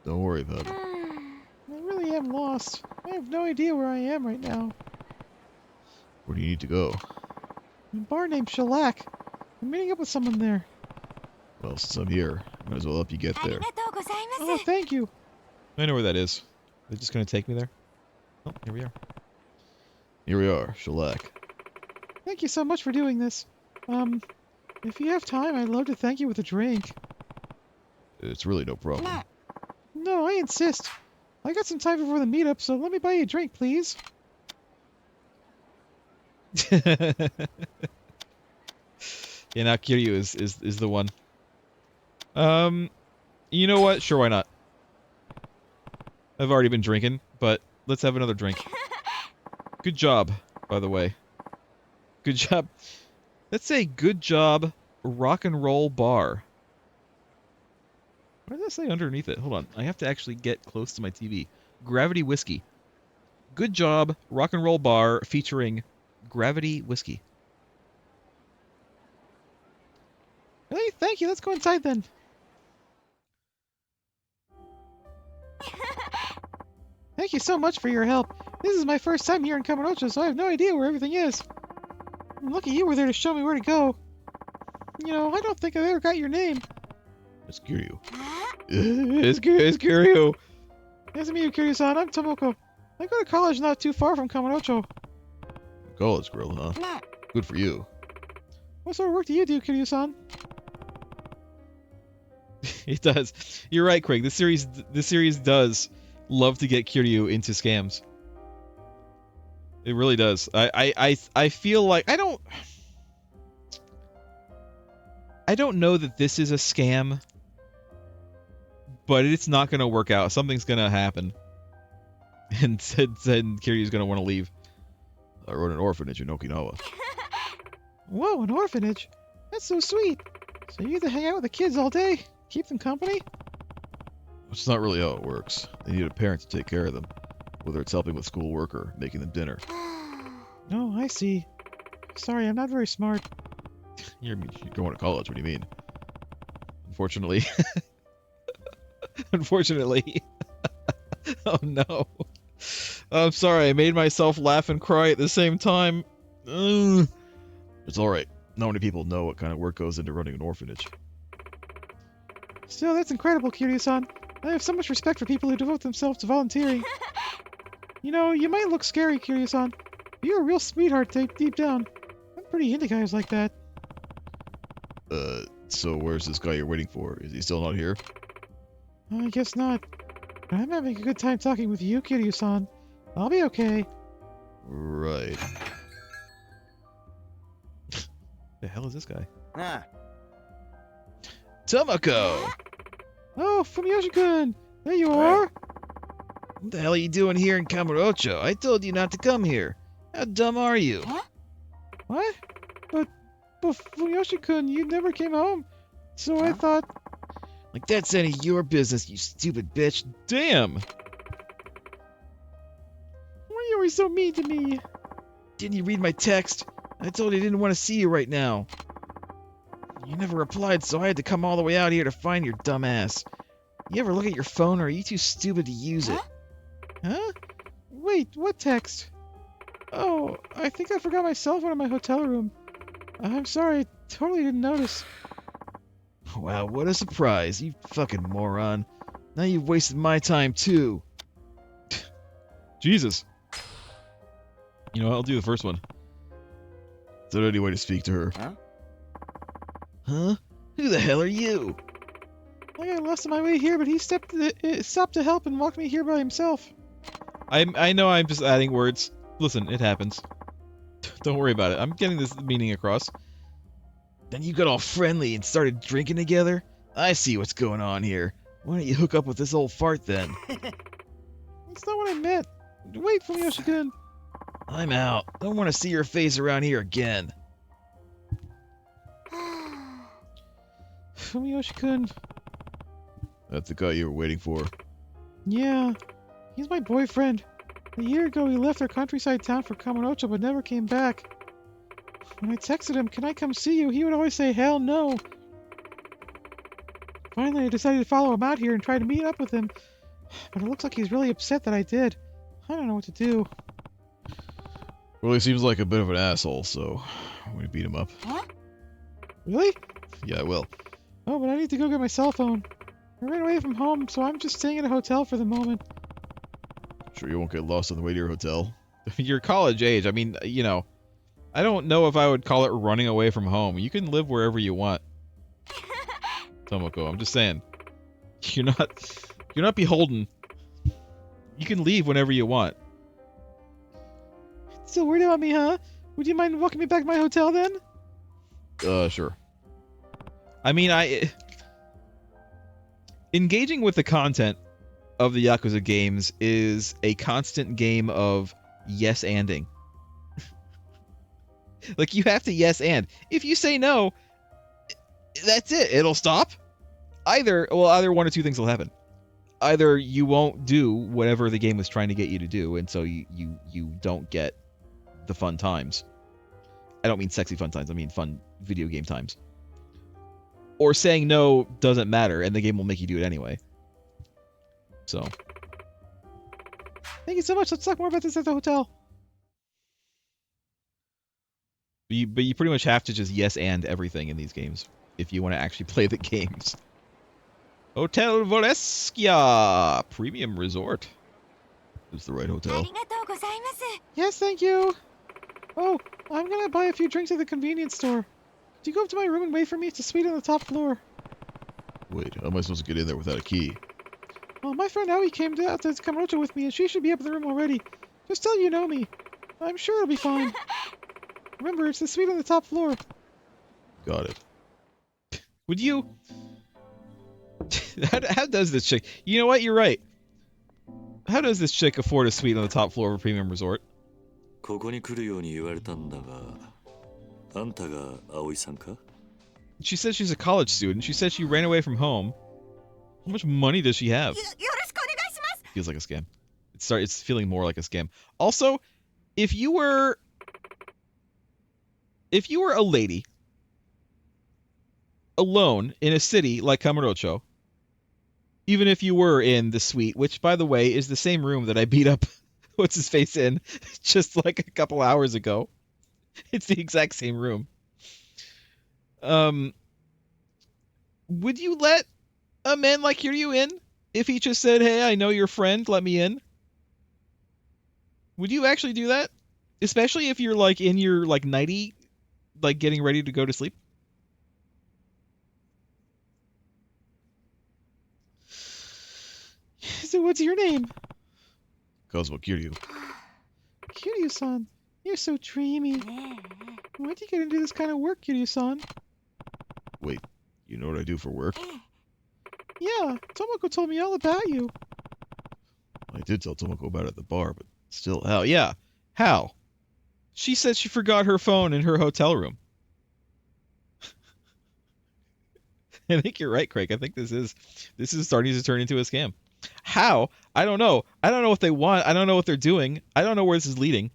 [SPEAKER 2] Don't worry about it.
[SPEAKER 1] I really am lost. I have no idea where I am right now.
[SPEAKER 2] Where do you need to go?
[SPEAKER 1] A bar named Shellac. I'm meeting up with someone there.
[SPEAKER 2] Well, since I'm here, I might as well help you get there.
[SPEAKER 1] Oh, thank you. I know where that is. They're just going to take me there? Oh, here we are.
[SPEAKER 2] Here we are, Shellac.
[SPEAKER 1] Thank you so much for doing this. If you have time, I'd love to thank you with a drink.
[SPEAKER 2] It's really no problem.
[SPEAKER 1] No, I insist. I got some time before the meetup, so let me buy you a drink, please. Yeah, now Kiryu is the one. You know what? Sure, why not? I've already been drinking, but let's have another drink. Good job, by the way. Good job. Let's say good job, rock and roll bar. What does that say underneath it? Hold on. I have to actually get close to my TV. Gravity Whiskey. Good job, rock and roll bar featuring Gravity Whiskey. Really? Thank you. Let's go inside then. Thank you so much for your help. This is my first time here in Kamurocho, so I have no idea where everything is. And lucky you were there to show me where to go. You know, I don't think I've ever got your name.
[SPEAKER 2] It's Kiryu.
[SPEAKER 1] It's Kiryu. Nice to meet you, Kiryu-san. I'm Tomoko. I go to college not too far from Kamurocho.
[SPEAKER 2] College girl, huh? Good for you.
[SPEAKER 1] What sort of work do you do, Kiryu-san? It does. You're right, Craig. This series does love to get Kiryu into scams. It really does. I feel like I don't know that this is a scam, but it's not going to work out. Something's going to happen. And then Kiryu's going to want to leave.
[SPEAKER 2] I run an orphanage in Okinawa.
[SPEAKER 7] Whoa, an orphanage? That's so sweet. So you get to hang out with the kids all day? Keep them company?
[SPEAKER 2] That's not really how it works. They need a parent to take care of them, whether it's helping with schoolwork or making them dinner.
[SPEAKER 7] Oh, I see. Sorry, I'm not very smart.
[SPEAKER 2] You're going to college, what do you mean?
[SPEAKER 1] Unfortunately. Unfortunately. Oh no. I'm sorry, I made myself laugh and cry at the same time. Ugh.
[SPEAKER 2] It's alright. Not many people know what kind of work goes into running an orphanage.
[SPEAKER 7] Still, that's incredible, Kiryu-san. I have so much respect for people who devote themselves to volunteering. You know, you might look scary, Kiryu-san, but you're a real sweetheart deep down. I'm pretty into guys like that.
[SPEAKER 2] So where's this guy you're waiting for? Is he still not here?
[SPEAKER 7] I guess not. But I'm having a good time talking with you, Kiryu-san. I'll be okay.
[SPEAKER 2] Right.
[SPEAKER 1] The hell is this guy?
[SPEAKER 3] Ah,
[SPEAKER 2] Tomoko!
[SPEAKER 7] Oh, Fumiyoshi-kun! There you are!
[SPEAKER 6] What the hell are you doing here in Kamurocho? I told you not to come here. How dumb are you?
[SPEAKER 7] What? But Fumiyoshi-kun, you never came home. So I thought...
[SPEAKER 6] Like that's any of your business, you stupid bitch.
[SPEAKER 1] Damn!
[SPEAKER 7] Why are you always so mean to me?
[SPEAKER 6] Didn't you read my text? I told you I didn't want to see you right now. You never replied, so I had to come all the way out here to find your dumb ass. You ever look at your phone, or are you too stupid to use it?
[SPEAKER 7] Huh? Wait, what text? Oh, I think I forgot my cell phone in my hotel room. I'm sorry, I totally didn't notice.
[SPEAKER 6] Wow, what a surprise, you fucking moron. Now you've wasted my time, too.
[SPEAKER 1] Jesus. You know what, I'll do the first one.
[SPEAKER 2] Is there any way to speak to her?
[SPEAKER 6] Huh? Who the hell are you?
[SPEAKER 7] I got lost on my way here, but he stopped to help and walked me here by himself.
[SPEAKER 1] I know I'm just adding words. Listen, it happens. Don't worry about it. I'm getting this meaning across.
[SPEAKER 6] Then you got all friendly and started drinking together? I see what's going on here. Why don't you hook up with this old fart then?
[SPEAKER 7] That's not what I meant. Wait, Fumiyoshi-kun.
[SPEAKER 6] I'm out. Don't want to see your face around here again.
[SPEAKER 7] Fumiyoshi-kun.
[SPEAKER 2] That's the guy you were waiting for.
[SPEAKER 7] Yeah, he's my boyfriend. A year ago, he left our countryside town for Kamurocho, but never came back. When I texted him, "Can I come see you?" he would always say, "Hell no." Finally, I decided to follow him out here and try to meet up with him. But it looks like he's really upset that I did. I don't know what to do.
[SPEAKER 2] Well, he seems like a bit of an asshole, so I'm going to beat him up.
[SPEAKER 7] Really?
[SPEAKER 2] Yeah, I will.
[SPEAKER 7] Oh, but I need to go get my cell phone. I ran away from home, so I'm just staying at a hotel for the moment.
[SPEAKER 2] Sure you won't get lost on the way to your hotel?
[SPEAKER 1] You're college age. I mean, you know, I don't know if I would call it running away from home. You can live wherever you want. Tomoko, I'm just saying. You're not beholden. You can leave whenever you want.
[SPEAKER 7] Still worried about me, huh? Would you mind walking me back to my hotel then?
[SPEAKER 2] Sure.
[SPEAKER 1] I mean, engaging with the content of the Yakuza games is a constant game of yes-anding. Like, you have to yes and. If you say no, that's it. It'll stop. Either one or two things will happen. Either you won't do whatever the game was trying to get you to do, and so you don't get the fun times. I don't mean sexy fun times, I mean fun video game times. Or saying no doesn't matter, and the game will make you do it anyway. So.
[SPEAKER 7] Thank you so much. Let's talk more about this at the hotel.
[SPEAKER 1] But you pretty much have to just yes and everything in these games if you want to actually play the games. Hotel Voleskia Premium Resort.
[SPEAKER 2] It's the right hotel.
[SPEAKER 7] Yes, thank you. Oh, I'm gonna buy a few drinks at the convenience store. Do you go up to my room and wait for me? It's a suite on the top floor.
[SPEAKER 2] Wait, how am I supposed to get in there without a key?
[SPEAKER 7] Well, my friend Aoi came out to Kamurocho with me, and she should be up in the room already. Just tell you know me. I'm sure it'll be fine. Remember, it's the suite on the top floor.
[SPEAKER 2] Got it.
[SPEAKER 1] Would you... how does this chick... You know what? You're right. How does this chick afford a suite on the top floor of a premium resort?
[SPEAKER 5] ここに来るように言われたんだが、あんたが葵さんか?
[SPEAKER 1] She says she's a college student. She said she ran away from home. How much money does she have? Feels like a scam. It's feeling more like a scam. Also, if you were a lady alone in a city like Kamurocho, even if you were in the suite, which by the way is the same room that I beat up what's his face in just like a couple hours ago. It's the exact same room. Would you let a man like Kiryu in if he just said, "Hey, I know your friend, let me in"? Would you actually do that? Especially if you're like in your like nightie, like getting ready to go to sleep?
[SPEAKER 7] So what's your name?
[SPEAKER 2] Cosmo Kiryu.
[SPEAKER 7] Kiryu-san. You're so dreamy. Why'd you get into this kind of work, Kiryu-san?
[SPEAKER 2] Wait, you know what I do for work?
[SPEAKER 7] Yeah, Tomoko told me all about you.
[SPEAKER 2] I did tell Tomoko about it at the bar, but still, how?
[SPEAKER 1] Yeah. How? She said she forgot her phone in her hotel room. I think you're right, Craig. I think this is starting to turn into a scam. How? I don't know. I don't know what they want. I don't know what they're doing. I don't know where this is leading.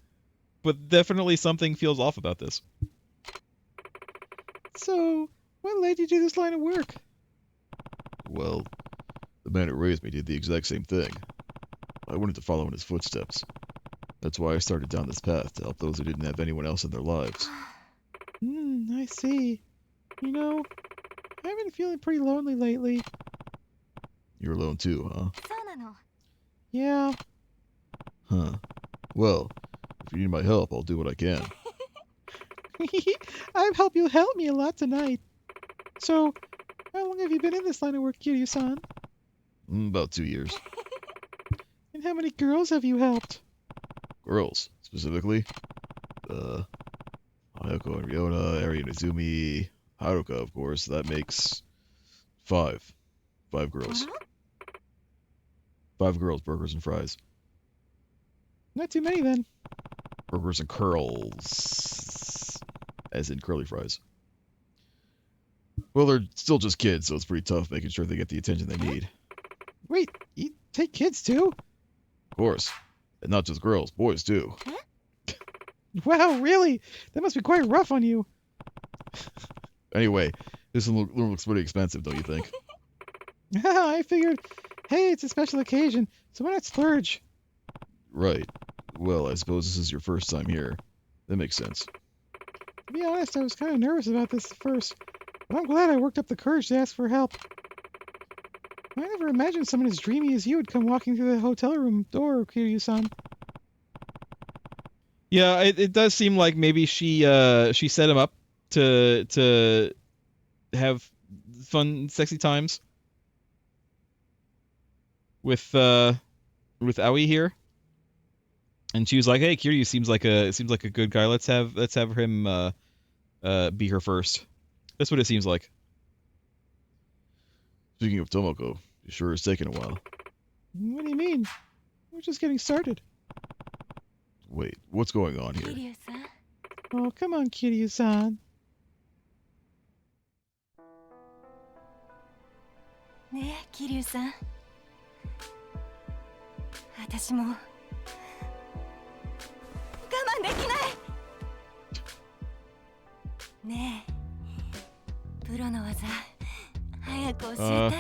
[SPEAKER 1] But definitely something feels off about this.
[SPEAKER 7] So, what led you to this line of work?
[SPEAKER 2] Well, the man who raised me did the exact same thing. I wanted to follow in his footsteps. That's why I started down this path, to help those who didn't have anyone else in their lives.
[SPEAKER 7] I see. You know, I've been feeling pretty lonely lately.
[SPEAKER 2] You're alone too, huh?
[SPEAKER 7] Yeah.
[SPEAKER 2] Huh. Well, if you need my help, I'll do what I can.
[SPEAKER 7] I hope you'll help me a lot tonight. So, how long have you been in this line of work, Kiryu-san?
[SPEAKER 2] About 2 years.
[SPEAKER 7] And how many girls have you helped?
[SPEAKER 2] Girls, specifically? Hayako and Ryota, Ari and Izumi, Haruka, of course. That makes 5. 5 girls. 5 girls, burgers and fries.
[SPEAKER 7] Not too many then.
[SPEAKER 2] Burgers and curls. As in curly fries. Well, they're still just kids, so it's pretty tough making sure they get the attention they need.
[SPEAKER 7] Wait, you take kids too?
[SPEAKER 2] Of course. And not just girls, boys too.
[SPEAKER 7] Wow, really? That must be quite rough on you.
[SPEAKER 2] Anyway, this one looks pretty expensive, don't you think?
[SPEAKER 7] I figured, hey, it's a special occasion, so why not splurge?
[SPEAKER 2] Right. Well, I suppose this is your first time here. That makes sense.
[SPEAKER 7] To be honest, I was kind of nervous about this at first, but I'm glad I worked up the courage to ask for help. I never imagined someone as dreamy as you would come walking through the hotel room door, Kiryu-san.
[SPEAKER 1] Yeah, it does seem like maybe she set him up to have fun, sexy times with Aoi here, and she was like, "Hey, Kiryu seems like a good guy. Let's have him be her first." That's what it seems like.
[SPEAKER 2] Speaking of Tomoko, it sure has taken a while.
[SPEAKER 7] What do you mean? We're just getting started.
[SPEAKER 2] Wait, what's going on here?
[SPEAKER 8] Kiryu-san.
[SPEAKER 7] Oh, come on, Kiryu-san.
[SPEAKER 8] ねえ、桐生さん。私も我慢できない。ねえ、プロの技早く教えて。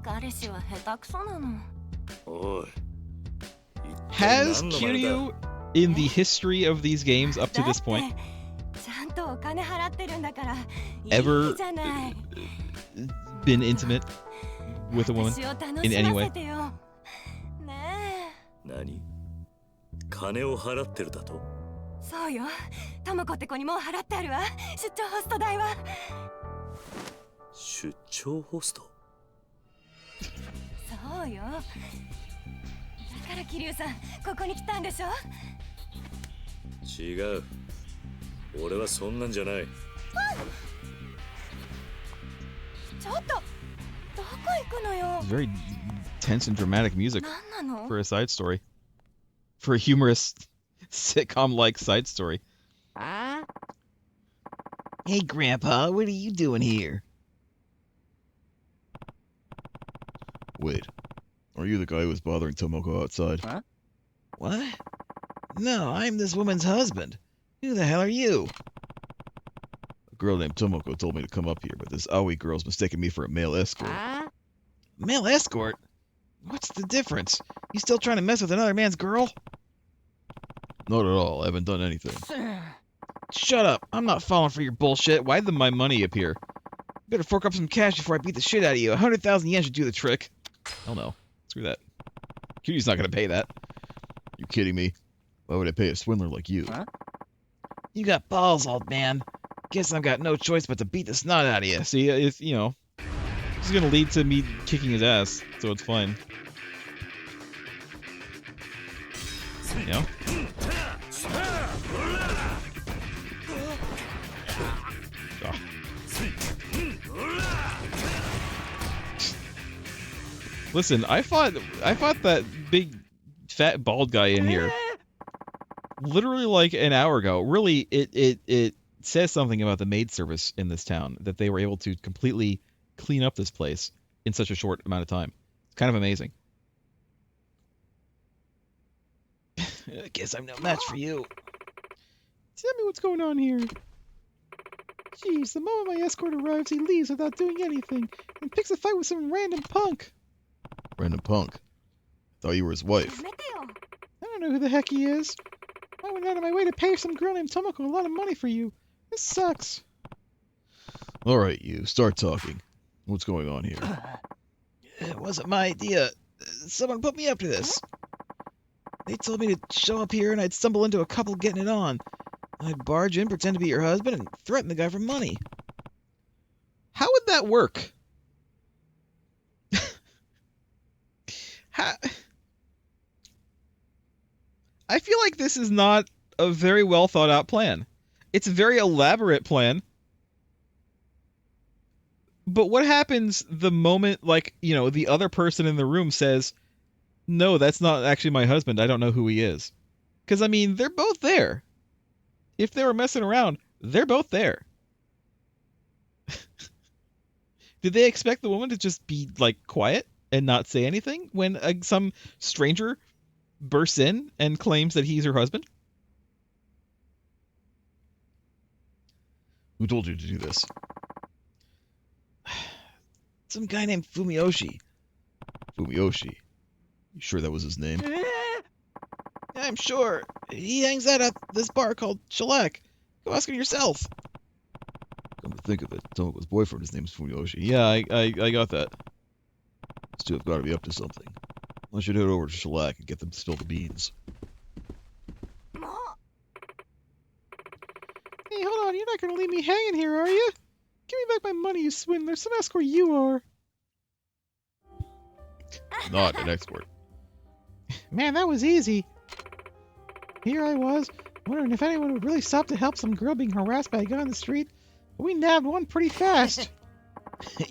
[SPEAKER 8] 彼氏は下手くそなの。
[SPEAKER 5] おい。
[SPEAKER 1] Has Kiryu, in the history of these games up to this point,
[SPEAKER 8] ちゃんとお金払ってるんだから。
[SPEAKER 1] ever
[SPEAKER 8] いいじゃない。
[SPEAKER 1] been intimate with a woman in any way?
[SPEAKER 5] 何？金を払ってるだと？
[SPEAKER 8] そうよ。ともこって子にもう払ってあるわ。出張ホスト代は。
[SPEAKER 5] 出張ホスト？
[SPEAKER 8] そうよ。だから桐生さん、ここに来たんでしょ？
[SPEAKER 5] 違う。俺はそんなんじゃない。
[SPEAKER 8] ちょっとどこ行くのよ。
[SPEAKER 1] Very tense and dramatic music
[SPEAKER 8] 何なの？
[SPEAKER 1] for a side story. For a humorous sitcom-like side story.
[SPEAKER 6] Hey, Grandpa, what are you doing here?
[SPEAKER 2] Wait, are you the guy who was bothering Tomoko outside?
[SPEAKER 6] What? No, I'm this woman's husband. Who the hell are you?
[SPEAKER 2] A girl named Tomoko told me to come up here, but this Aoi girl's mistaken me for a male escort.
[SPEAKER 6] Male escort? What's the difference? You still trying to mess with another man's girl?
[SPEAKER 2] Not at all, I haven't done anything.
[SPEAKER 6] Shut up. I'm not falling for your bullshit.
[SPEAKER 1] Why'd the my money appear?
[SPEAKER 6] Better fork up some cash before I beat the shit out of you. 100,000 yen should do the trick.
[SPEAKER 1] Hell no. Screw that. Kiryu's not gonna pay that.
[SPEAKER 2] You kidding me? Why would I pay a swindler like you?
[SPEAKER 6] You got balls, old man. Guess I've got no choice but to beat the snot out of you.
[SPEAKER 1] See, it's, you know, this is gonna lead to me kicking his ass, so it's fine. You know? Ah. Listen, I fought that big fat bald guy in here literally like an hour ago. Really, it says something about the maid service in this town that they were able to completely clean up this place in such a short amount of time. It's kind of amazing.
[SPEAKER 6] I guess I'm no match for you.
[SPEAKER 7] Tell me what's going on here. Jeez, the moment my escort arrives, he leaves without doing anything and picks a fight with some random punk.
[SPEAKER 2] Random punk. Thought you were his wife.
[SPEAKER 8] やめてよ。
[SPEAKER 7] I don't know who the heck he is. I went out of my way to pay some girl named Tomoko a lot of money for you. This sucks.
[SPEAKER 2] Alright, you, start talking. What's going on here?
[SPEAKER 6] It wasn't my idea. Someone put me up to this. They told me to show up here and I'd stumble into a couple getting it on. I'd barge in, pretend to be your husband, and threaten the guy for money.
[SPEAKER 1] How would that work? I feel like this is not a very well thought out plan. It's a very elaborate plan. But what happens the moment, like, you know, the other person in the room says, no, that's not actually my husband. I don't know who he is. Because, I mean, they're both there. If they were messing around, they're both there. Did they expect the woman to just be, like, quiet and not say anything when some stranger bursts in and claims that he's her husband?
[SPEAKER 2] Who told you to do this?
[SPEAKER 6] Some guy named Fumiyoshi.
[SPEAKER 2] Fumiyoshi. You sure that was his name?
[SPEAKER 6] I'm sure. He hangs out at this bar called Shellac. Go ask him yourself.
[SPEAKER 2] Come to think of it, Tomoko's boyfriend, his name's Fumiyoshi.
[SPEAKER 1] Yeah, I got that.
[SPEAKER 2] These two have got to be up to something. I should head over to Shellac and get them to spill the beans.
[SPEAKER 8] もう
[SPEAKER 7] Hey, hold on. You're not going to leave me hanging here, are you? Give me back my money, you swindler. Some escort you are.
[SPEAKER 2] Not an export.
[SPEAKER 7] Man, that was easy. Here I was, wondering if anyone would really stop to help some girl being harassed by a guy on the street. But we nabbed one pretty fast.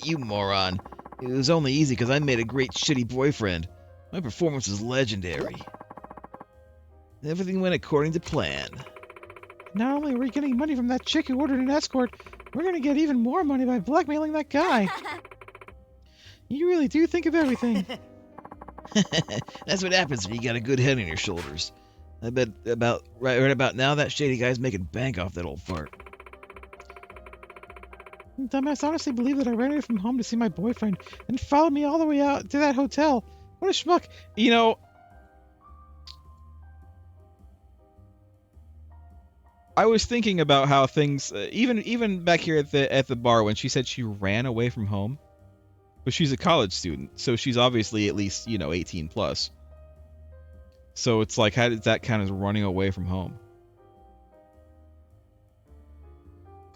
[SPEAKER 6] You moron. It was only easy because I made a great shitty boyfriend. My performance was legendary. Everything went according to plan.
[SPEAKER 7] Not only are we getting money from that chick who ordered an escort, we're going to get even more money by blackmailing that guy. You really do think of everything.
[SPEAKER 6] That's what happens when you got a good head on your shoulders. I bet right about now that shady guy's making bank off that old fart.
[SPEAKER 7] Dumbass honestly believed that I ran away from home to see my boyfriend and followed me all the way out to that hotel. What a schmuck.
[SPEAKER 1] You know, I was thinking about how things, even back here at the bar when she said she ran away from home, but she's a college student, so she's obviously at least, you know, 18 plus. So it's like, how does that count as running away from home?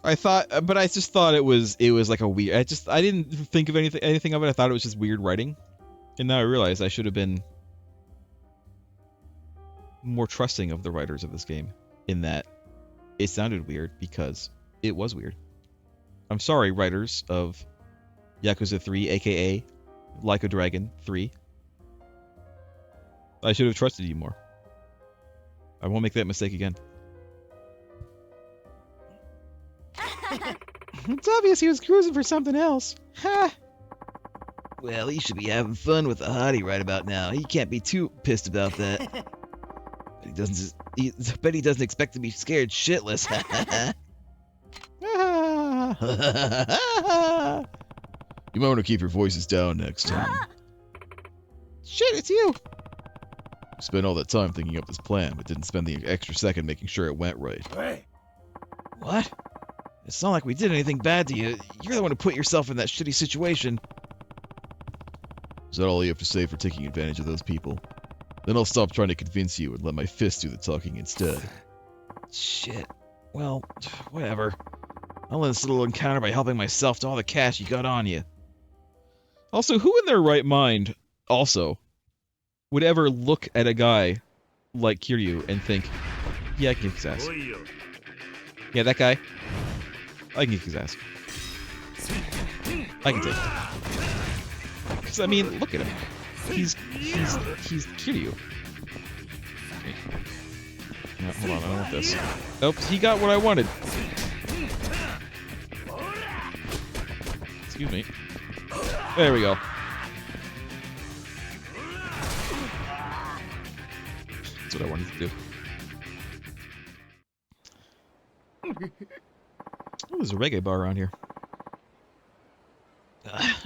[SPEAKER 1] I just thought it was like a weird. I didn't think of anything of it. I thought it was just weird writing, and now I realize I should have been more trusting of the writers of this game. in that it sounded weird because it was weird. I'm sorry, writers of Yakuza 3, aka Like a Dragon 3. I should have trusted you more. I won't make that mistake again.
[SPEAKER 7] It's obvious he was cruising for something else. Ha!
[SPEAKER 6] Well, he should be having fun with the hottie right about now. He can't be too pissed about that. Bet he doesn't expect to be scared shitless.
[SPEAKER 2] You might want to keep your voices down next time.
[SPEAKER 7] Shit, it's you!
[SPEAKER 2] Spent all that time thinking up this plan, but didn't spend the extra second making sure it went right.
[SPEAKER 3] Hey,
[SPEAKER 6] What? It's not like we did anything bad to you. You're the one who put yourself in that shitty situation.
[SPEAKER 2] Is that all you have to say for taking advantage of those people? Then I'll stop trying to convince you and let my fists do the talking instead.
[SPEAKER 6] Shit. Well, whatever. I'll end this little encounter by helping myself to all the cash you got on you.
[SPEAKER 1] Also, who in their right mind, also, would ever look at a guy like Kiryu and think, yeah, I can kick his ass. Yeah, that guy, I can kick his ass. I can take it. Because, I mean, look at him. He's Kiryu. Okay. No, hold on, I don't want this. Nope, he got what I wanted. Excuse me. There we go. That's what I wanted to do. Oh, there's a reggae bar around here.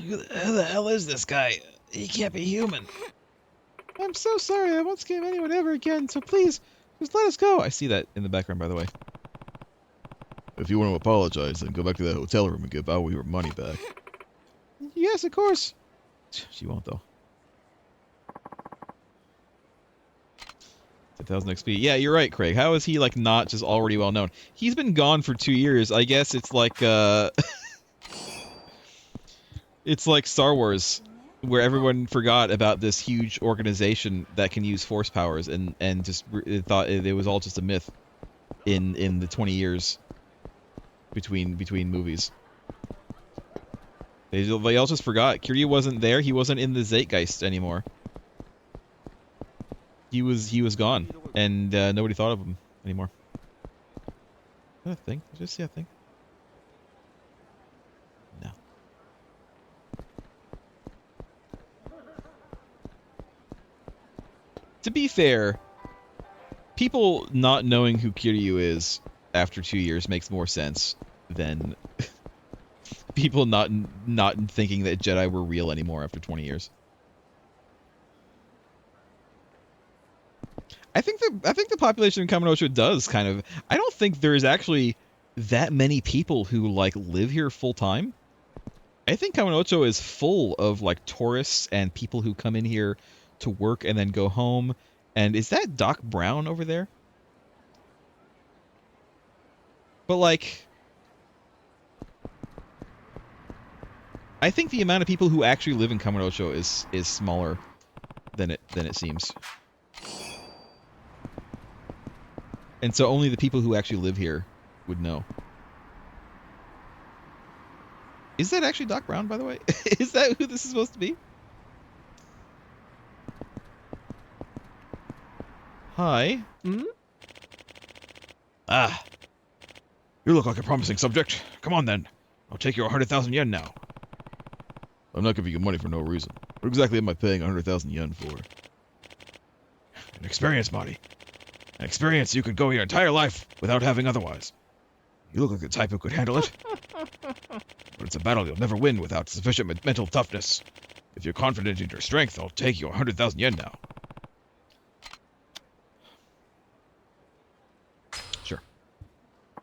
[SPEAKER 6] Who the hell is this guy? He can't be human.
[SPEAKER 7] I'm so sorry, I won't scam anyone ever again, so please, just let us go.
[SPEAKER 1] I see that in the background, by the way.
[SPEAKER 2] If you want to apologize, then go back to that hotel room and give Aoi her money back.
[SPEAKER 7] Yes, of course.
[SPEAKER 1] She won't, though. 10,000 XP. Yeah, you're right, Craig. How is he, like, not just already well known? He's been gone for 2 years. I guess it's like, it's like Star Wars, where everyone forgot about this huge organization that can use force powers and just thought it was all just a myth in the 20 years between movies. They all just forgot. Kiryu wasn't there. He wasn't in the Zeitgeist anymore. He was gone, and nobody thought of him anymore. Is that a thing? Did I just see a thing? No. To be fair, people not knowing who Kiryu is after 2 years makes more sense than people not thinking that Jedi were real anymore after 20 years. I think the population in Kamurocho does kind of. I don't think there's actually that many people who like live here full time. I think Kamurocho is full of like tourists and people who come in here to work and then go home. And is that Doc Brown over there? But like, I think the amount of people who actually live in Kamurocho is smaller than it seems. And so only the people who actually live here would know. Is that actually Doc Brown, by the way? Is that who this is supposed to be? Hi.
[SPEAKER 7] Hmm?
[SPEAKER 1] Ah. You look like a promising subject. Come on, then. I'll take your 100,000 yen now.
[SPEAKER 2] I'm not giving you money for no reason. What exactly am I paying 100,000 yen for?
[SPEAKER 1] An experience, Marty. An experience you could go your entire life without having otherwise. You look like the type who could handle it. But it's a battle you'll never win without sufficient mental toughness. If you're confident in your strength, I'll take your 100,000 yen now. Sure.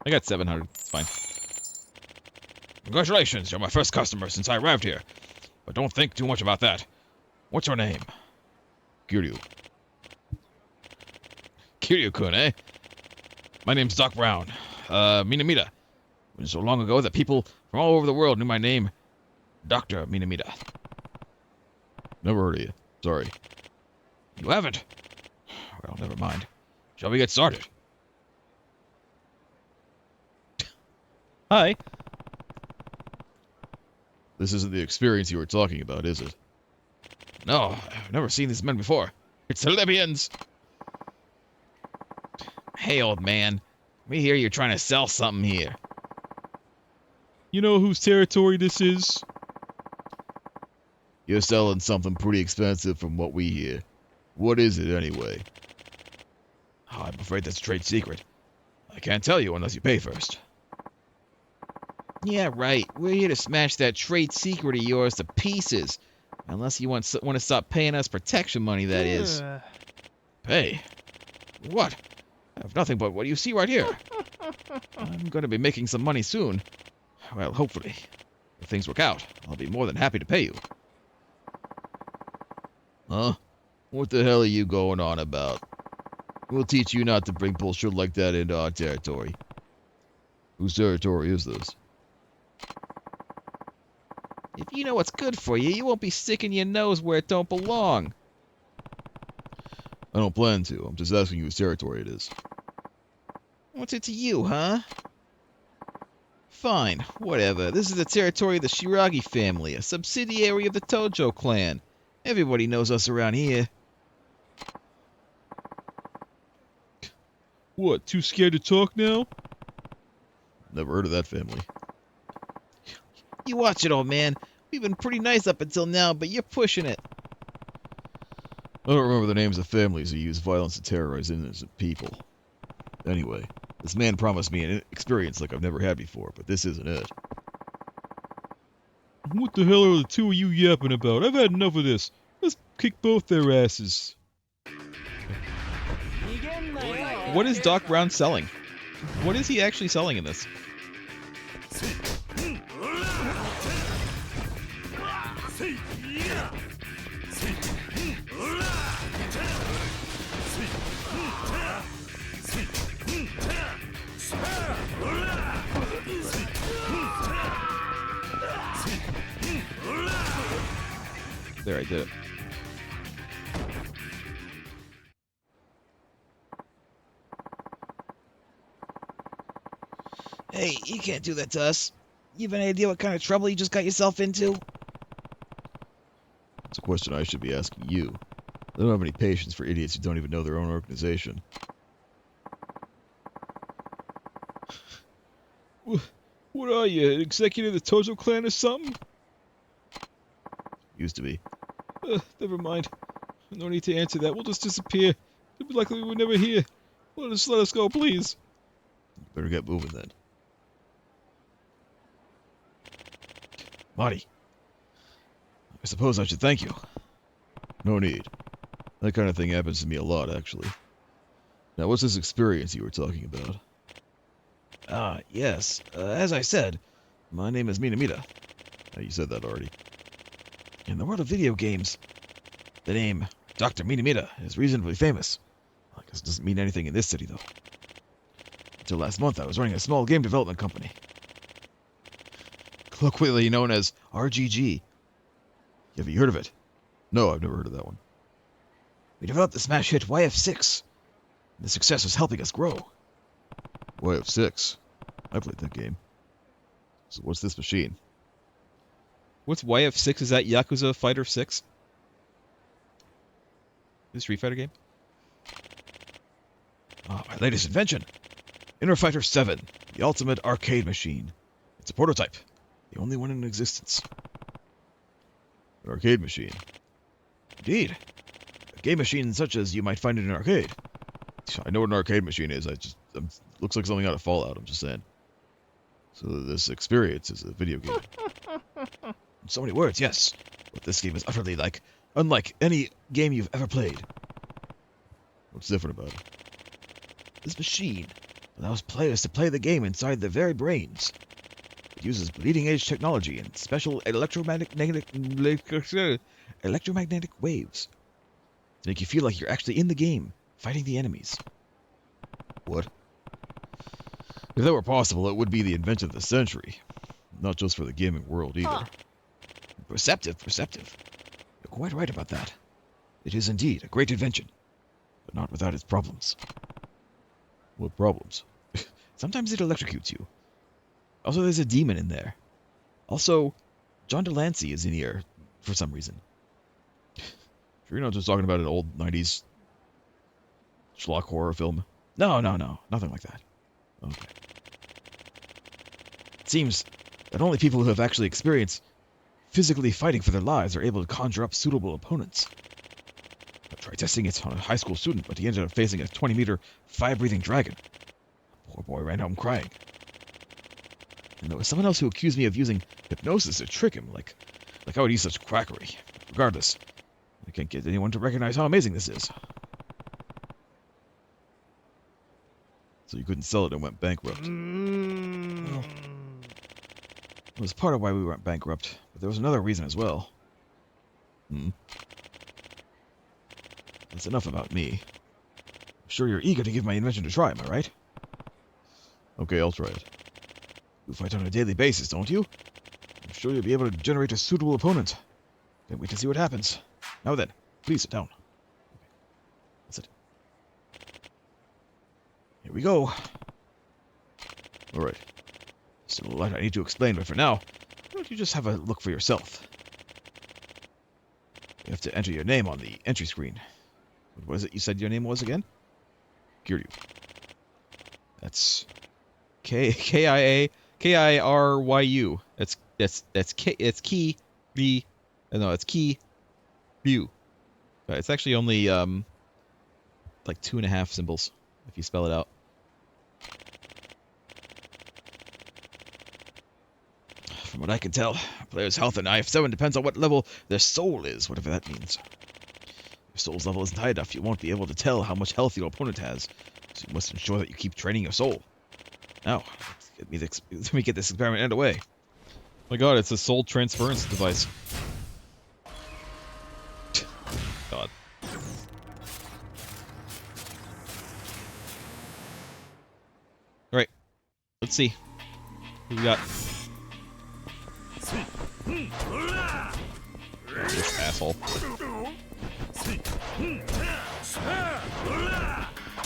[SPEAKER 1] I got 700. It's fine. Congratulations, you're my first customer since I arrived here. But don't think too much about that. What's your name?
[SPEAKER 2] Kiryu.
[SPEAKER 1] Kiryu-kun, eh? My name's Doc Brown. Minamida. It was so long ago that people from all over the world knew my name. Dr. Minamida.
[SPEAKER 2] Never heard of you. Sorry.
[SPEAKER 1] You haven't? Well, never mind. Shall we get started? Hi.
[SPEAKER 2] This isn't the experience you were talking about, is it?
[SPEAKER 6] No, I've never seen these men before. It's the Libyans! Hey, old man. We hear you're trying to sell something here.
[SPEAKER 1] You know whose territory this is?
[SPEAKER 2] You're selling something pretty expensive from what we hear. What is it, anyway?
[SPEAKER 6] Oh, I'm afraid that's a trade secret. I can't tell you unless you pay first. Yeah, right. We're here to smash that trade secret of yours to pieces. Unless you want to stop paying us protection money, that is. Pay? What? I have nothing but what you see right here. I'm going to be making some money soon. Well, hopefully. If things work out, I'll be more than happy to pay you.
[SPEAKER 2] Huh? What the hell are you going on about? We'll teach you not to bring bullshit like that into our territory. Whose territory is this?
[SPEAKER 6] If you know what's good for you, you won't be sticking your nose where it don't belong.
[SPEAKER 2] I don't plan to. I'm just asking you whose territory it is.
[SPEAKER 6] What's it to you, huh? Fine, whatever. This is the territory of the Shiragi family, a subsidiary of the Tojo clan. Everybody knows us around here.
[SPEAKER 1] What, too scared to talk now?
[SPEAKER 2] Never heard of that family.
[SPEAKER 6] You watch it, old man. We've been pretty nice up until now, but you're pushing it.
[SPEAKER 2] I don't remember the names of families who use violence to terrorize innocent people. Anyway, this man promised me an experience like I've never had before, but this isn't it.
[SPEAKER 1] What the hell are the two of you yapping about? I've had enough of this. Let's kick both their asses.
[SPEAKER 6] What is Doc Brown selling? What is he actually selling in this? There, I did it. Hey, you can't do that to us. You have any idea what kind of trouble you just got yourself into?
[SPEAKER 2] It's a question I should be asking you. I don't have any patience for idiots who don't even know their own organization.
[SPEAKER 1] What are you, an executive of the Tojo clan or something?
[SPEAKER 2] Used to be.
[SPEAKER 1] Never mind. No need to answer that. We'll just disappear. It'll be likely we were never here. Let us go, please.
[SPEAKER 2] Better get moving then.
[SPEAKER 6] Marty, I suppose I should thank you.
[SPEAKER 2] No need. That kind of thing happens to me a lot, actually. Now, what's this experience you were talking about?
[SPEAKER 6] Yes. As I said, my name is Minamita.
[SPEAKER 2] You said that already.
[SPEAKER 6] In the world of video games, the name Dr. Minamita is reasonably famous. I guess it doesn't mean anything in this city, though. Until last month, I was running a small game development company, colloquially known as RGG. Have you heard of it?
[SPEAKER 2] No, I've never heard of that one.
[SPEAKER 6] We developed the smash hit YF6. The success is helping us grow.
[SPEAKER 2] YF6? I played that game. So what's this machine?
[SPEAKER 1] What's YF6? Is that Yakuza Fighter 6? The Street Fighter game?
[SPEAKER 6] My latest invention. Inner Fighter 7, the ultimate arcade machine. It's a prototype, the only one in existence.
[SPEAKER 2] An arcade machine?
[SPEAKER 6] Indeed. A game machine such as you might find in an arcade.
[SPEAKER 2] I know what an arcade machine is. Looks like something out of Fallout, I'm just saying. So this experience is a video game.
[SPEAKER 6] In so many words, yes. But this game is utterly unlike any game you've ever played.
[SPEAKER 2] What's different about it?
[SPEAKER 6] This machine allows players to play the game inside their very brains. It uses bleeding-edge technology and special electromagnetic waves to make you feel like you're actually in the game, fighting the enemies.
[SPEAKER 2] What? If that were possible, it would be the invention of the century. Not just for the gaming world, either.
[SPEAKER 6] Huh. Perceptive. You're quite right about that. It is indeed a great invention, but not without its problems.
[SPEAKER 2] What problems?
[SPEAKER 6] Sometimes it electrocutes you.
[SPEAKER 1] Also, there's a demon in there. Also, John Delancey is in here for some reason.
[SPEAKER 2] Sure, you're not just talking about an old 90s schlock horror film.
[SPEAKER 1] No, nothing like that.
[SPEAKER 2] Okay.
[SPEAKER 1] It seems that only people who have actually experienced physically fighting for their lives are able to conjure up suitable opponents. I tried testing it on a high school student, but he ended up facing a 20-meter fire-breathing dragon. Poor boy ran home crying. And there was someone else who accused me of using hypnosis to trick him, like I would use such quackery. Regardless, I can't get anyone to recognize how amazing this is.
[SPEAKER 2] So you couldn't sell it and went bankrupt.
[SPEAKER 1] Well, it was part of why we went bankrupt, but there was another reason as well. That's enough about me. I'm sure you're eager to give my invention a try, am I right?
[SPEAKER 2] Okay, I'll try it.
[SPEAKER 1] You fight on a daily basis, don't you? I'm sure you'll be able to generate a suitable opponent. Can't wait to see what happens. Now then, please sit down. That's it. Here we go.
[SPEAKER 2] Alright.
[SPEAKER 1] Still a lot I need to explain, but for now, why don't you just have a look for yourself? You have to enter your name on the entry screen. What was it you said your name was again?
[SPEAKER 2] Kiryu.
[SPEAKER 1] That's Kiryu. That's key B. No, it's key view. But it's actually only like 2.5 symbols if you spell it out. From what I can tell, a player's health in IF7 depends on what level their soul is, whatever that means. If your soul's level isn't high enough, you won't be able to tell how much health your opponent has, so you must ensure that you keep training your soul. Now, let me get this experiment underway.
[SPEAKER 2] Oh my god, it's a soul transference device.
[SPEAKER 1] God. Alright. Let's see. Who we got? This asshole.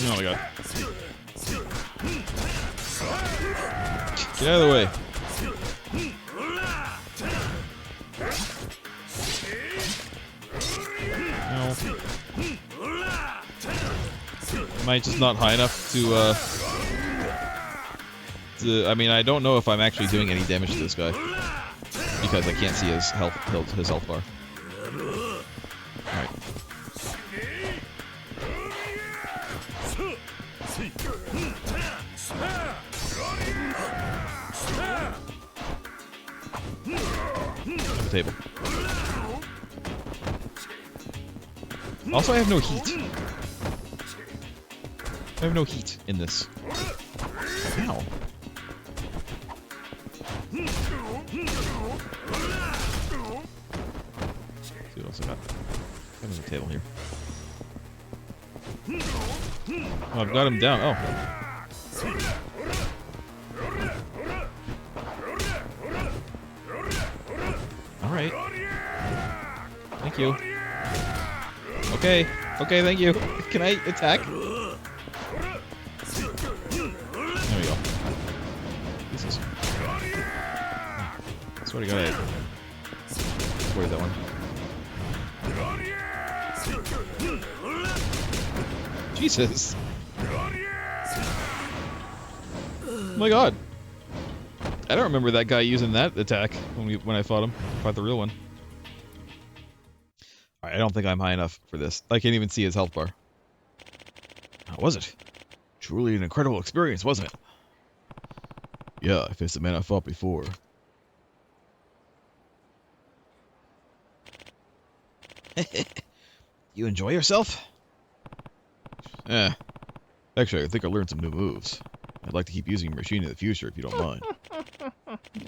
[SPEAKER 2] Oh my god.
[SPEAKER 1] Get out of the way. No. Am I just not high enough to, I mean, I don't know if I'm actually doing any damage to this guy. Because I can't see his health bar. Alright. On the table. Also, I have no heat. I have no heat in this. Ow. See what else I got. Got on the table here. Oh, I've got him down. Oh. Alright. Thank you. Okay. Okay, thank you. Can I attack? There we go. Jesus. I swear to God, I avoided that one. Jesus. Oh my God. I don't remember that guy using that attack when I fought him. Fought the real one. Alright, I don't think I'm high enough for this. I can't even see his health bar. How was it? Truly an incredible experience, wasn't it?
[SPEAKER 2] Yeah, I faced a man I fought before.
[SPEAKER 1] You enjoy yourself?
[SPEAKER 2] Eh. Actually, I think I learned some new moves. I'd like to keep using your machine in the future if you don't mind.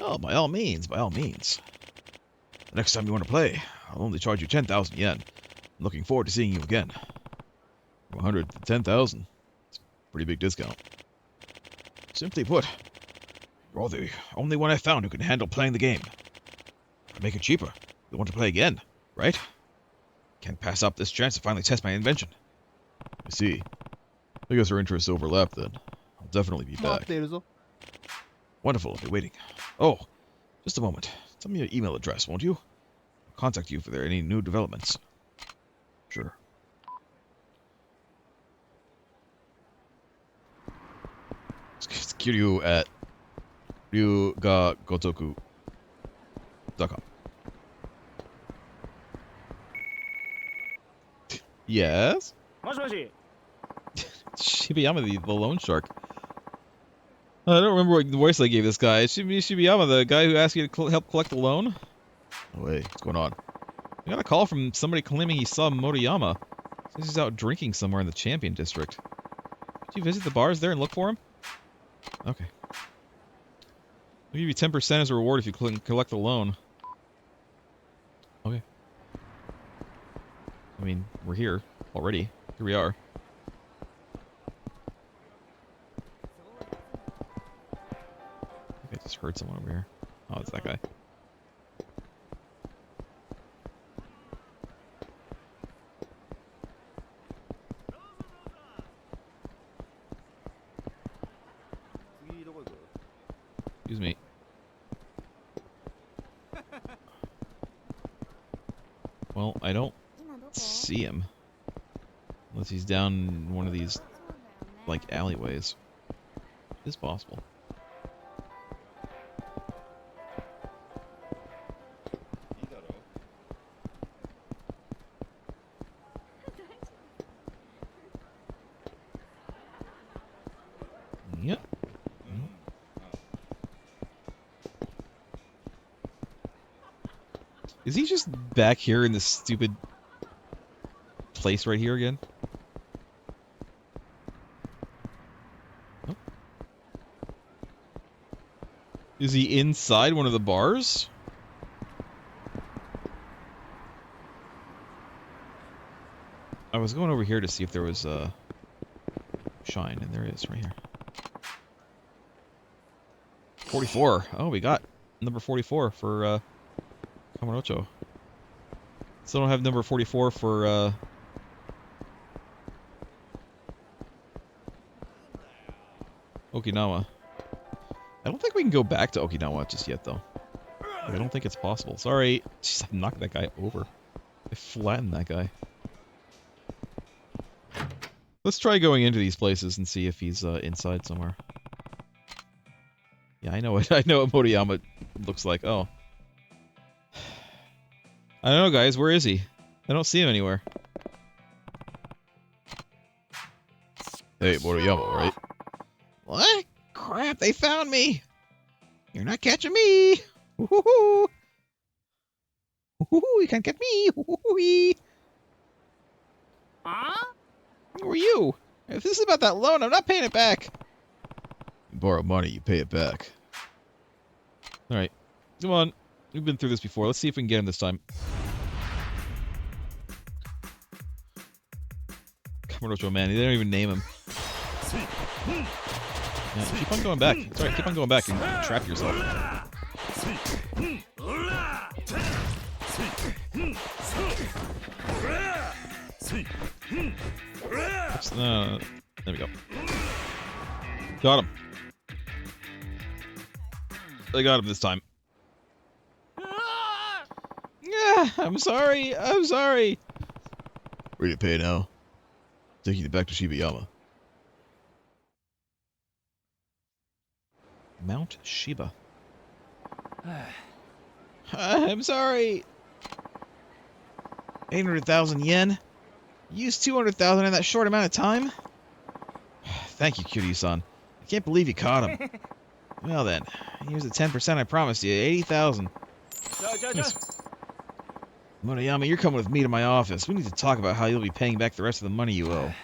[SPEAKER 1] Oh, by all means, by all means. The next time you want to play, I'll only charge you 10,000 yen. I'm looking forward to seeing you again.
[SPEAKER 2] 100 to 10,000. It's a pretty big discount.
[SPEAKER 1] Simply put, you're the only one I found who can handle playing the game. To make it cheaper, you want to play again, right? Can't pass up this chance to finally test my invention.
[SPEAKER 2] I see. I guess our interests overlap then. I'll definitely be back.
[SPEAKER 1] Wonderful, I'll be waiting. Oh, just a moment. Tell me your email address, won't you? I'll contact you if there are any new developments. Sure. It's Kiryu at ryugagotoku.com. Yes?
[SPEAKER 3] もしもし
[SPEAKER 1] Shibayama, the loan shark. I don't remember what voice I gave this guy. Shibayama, the guy who asked you to help collect the loan?
[SPEAKER 2] Oh, hey, what's going on?
[SPEAKER 1] I got a call from somebody claiming he saw Motoyama. Says he's out drinking somewhere in the Champion District. Did you visit the bars there and look for him? Okay. I'll give you 10% as a reward if you collect the loan. Okay. I mean, we're here already. Here we are. I think I just heard someone over here. Oh, it's that guy. Excuse me. Well, I don't see him. Unless he's down one of these, like, alleyways. It's possible. Yep. Is he just back here in this stupid place right here again? Nope. Is he inside one of the bars? I was going over here to see if there was shine, and there is right here. 44. Oh, we got number 44 for Kamurocho. Still don't have number 44 for Okinawa. I don't think we can go back to Okinawa just yet, though. I don't think it's possible. Sorry. Jeez, I knocked that guy over. I flattened that guy. Let's try going into these places and see if he's inside somewhere. Yeah, I know it. I know what Motoyama looks like. Oh. I don't know, guys. Where is he? I don't see him anywhere.
[SPEAKER 2] Hey, Motoyama, right?
[SPEAKER 6] What? Crap, they found me! You're not catching me! Woohoo! Woohoo! You can't get me! Woohoo!
[SPEAKER 3] Huh?
[SPEAKER 6] Who are you? If this is about that loan, I'm not paying it back!
[SPEAKER 2] You borrow money, you pay it back.
[SPEAKER 1] Alright. Come on. We've been through this before. Let's see if we can get him this time. Kamurocho, man. They don't even name him. Yeah, keep on going back. It's alright, keep on going back and trap yourself. Oops, there we go. Got him. I got him this time. Yeah, I'm sorry. I'm sorry.
[SPEAKER 2] Ready to pay now? Taking it back to Shibayama.
[SPEAKER 1] Mount Shiba. I'm sorry.
[SPEAKER 6] 800,000 yen? You used 200,000 in that short amount of time?
[SPEAKER 1] Thank you, Kiryu-san. I can't believe you caught him.
[SPEAKER 6] Well then, here's the 10% I promised you, 80,000.
[SPEAKER 1] Yes.
[SPEAKER 6] Motoyama, you're coming with me to my office. We need to talk about how you'll be paying back the rest of the money you owe.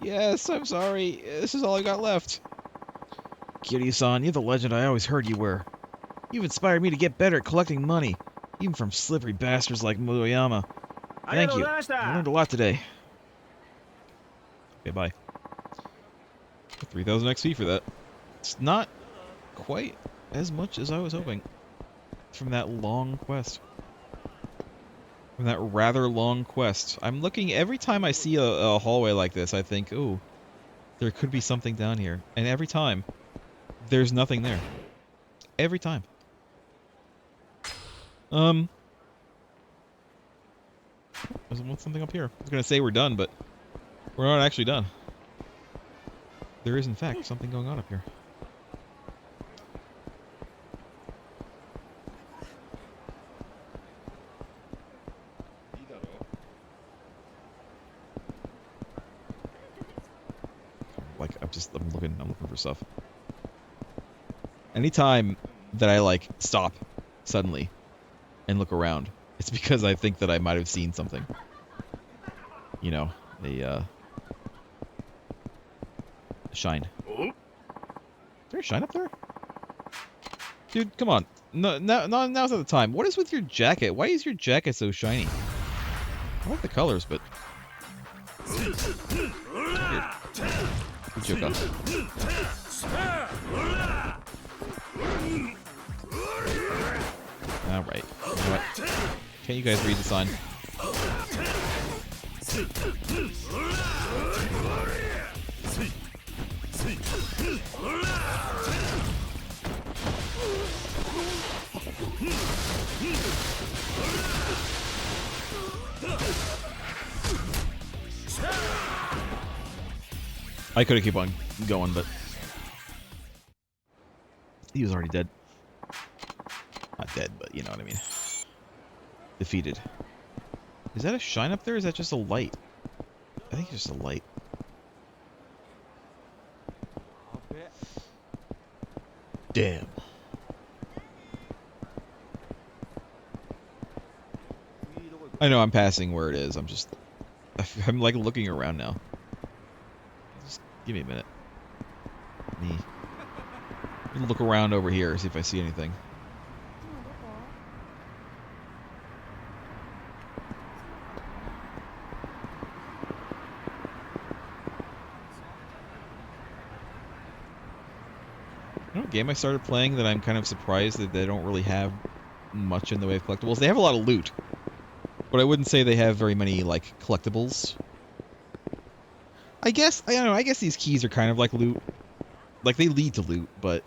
[SPEAKER 1] Yes, I'm sorry. This is all I got left.
[SPEAKER 6] Kiryu-san, you're the legend I always heard you were. You've inspired me to get better at collecting money, even from slippery bastards like Motoyama. Thank you. I learned a lot today.
[SPEAKER 1] Okay, bye. 3,000 XP for that. It's not quite as much as I was hoping from that long quest. From that rather long quest. I'm looking, every time I see a hallway like this, I think, ooh, there could be something down here. And every time, there's nothing there. Every time. There's something up here. I was gonna say we're done, but we're not actually done. There is, in fact, something going on up here. Like, I'm looking for stuff. Anytime that I, like, stop suddenly and look around, it's because I think that I might have seen something. You know, a shine. Is there a shine up there? Dude, come on. No, now's not the time. What is with your jacket? Why is your jacket so shiny? I like the colors, but... Weird. Joker. Alright. You know what? Can't you guys read the sign? I could have kept on going, but he was already dead. Not dead, but you know what I mean. Defeated. Is that a shine up there, or is that just a light? I think it's just a light. Damn. I know I'm passing where it is. I'm like looking around now. Just give me a minute. Let me look around over here, see if I see anything. You know what game I started playing that I'm kind of surprised that they don't really have much in the way of collectibles? They have a lot of loot, but I wouldn't say they have very many, like, collectibles. I don't know, I guess these keys are kind of like loot. Like, they lead to loot, but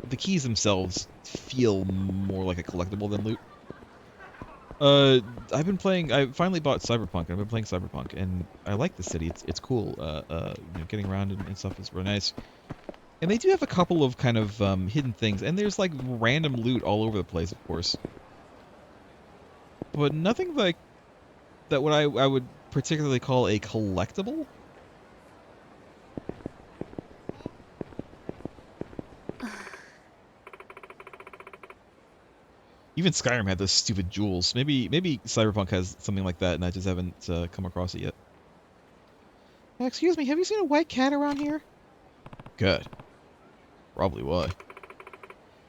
[SPEAKER 1] the keys themselves feel more like a collectible than loot. I finally bought Cyberpunk. I've been playing Cyberpunk, and I like the city. It's cool. You know, getting around and stuff is really nice. And they do have a couple of kind of hidden things, and there's like random loot all over the place, of course. But nothing like that what I would particularly call a collectible. Even Skyrim had those stupid jewels. Maybe Cyberpunk has something like that, and I just haven't come across it yet.
[SPEAKER 7] Excuse me, have you seen a white cat around here?
[SPEAKER 1] Good. Probably why.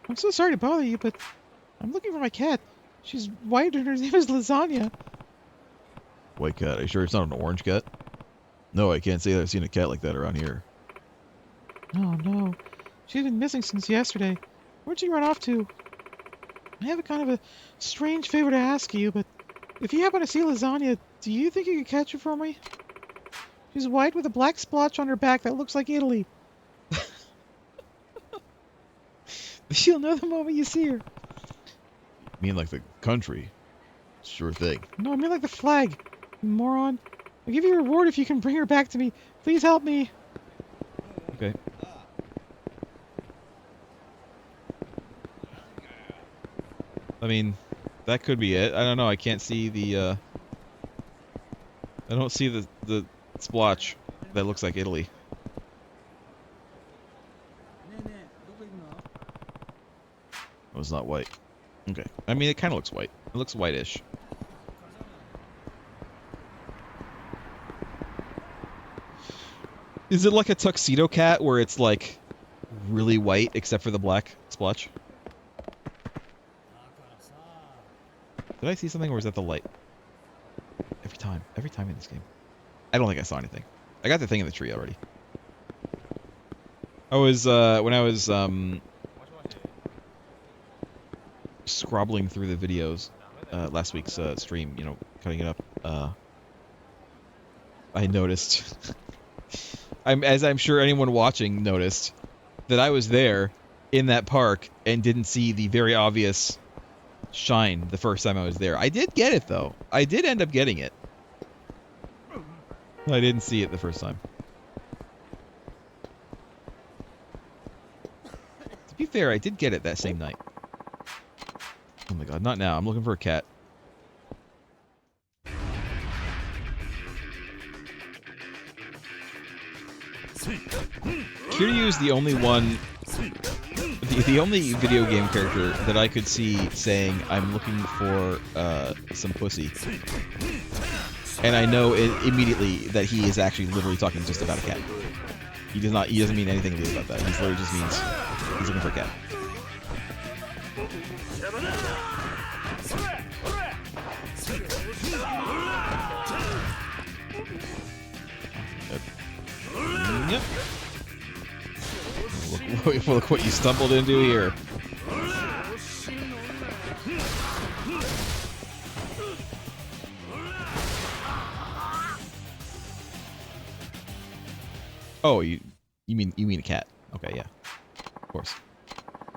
[SPEAKER 7] I'm so sorry to bother you, but I'm looking for my cat. She's white and her name is Lasagna.
[SPEAKER 1] White cat. Are you sure it's not an orange cat? No, I can't say that I've seen a cat like that around here.
[SPEAKER 7] Oh no. She's been missing since yesterday. Where'd she run off to? I have a kind of a strange favor to ask you, but if you happen to see Lasagna, do you think you could catch her for me? She's white with a black splotch on her back that looks like Italy. She'll know the moment you see her.
[SPEAKER 1] You mean like the country? Sure thing.
[SPEAKER 7] No, I mean like the flag. You moron. I'll give you a reward if you can bring her back to me. Please help me.
[SPEAKER 1] Okay. I mean, that could be it. I don't know. I can't see the, I don't see the splotch that looks like Italy. Oh, it's not white. Okay. I mean, it kind of looks white. It looks whitish. Is it like a tuxedo cat where it's like really white except for the black splotch? Did I see something, or is that the light? Every time in this game. I don't think I saw anything. I got the thing in the tree already. I was, when I was, scrobbling through the videos, last week's, stream, you know, cutting it up, I noticed, as I'm sure anyone watching noticed, that I was there, in that park and didn't see the very obvious shine the first time I was there. I did get it, though. I did end up getting it. I didn't see it the first time. To be fair, I did get it that same night. Oh my god, not now. I'm looking for a cat. Kiryu is the only one, the only video game character that I could see saying, I'm looking for some pussy. And I know immediately that he is actually literally talking just about a cat. He doesn't mean anything lewd about that. He literally just means he's looking for a cat. Yep. Look what you stumbled into here. Oh, you mean a cat? Okay, yeah, of course.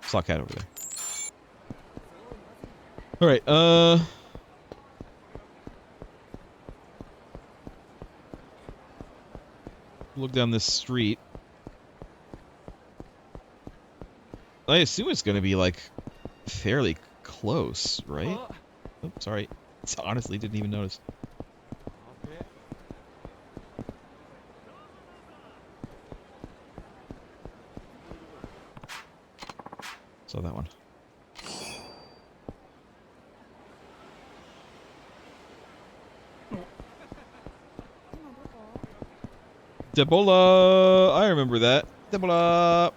[SPEAKER 1] Saw a cat over there. All right, look down this street. I assume it's going to be like fairly close, right? Oh, sorry. Honestly, didn't even notice. Saw that one. Debola! I remember that. Debola!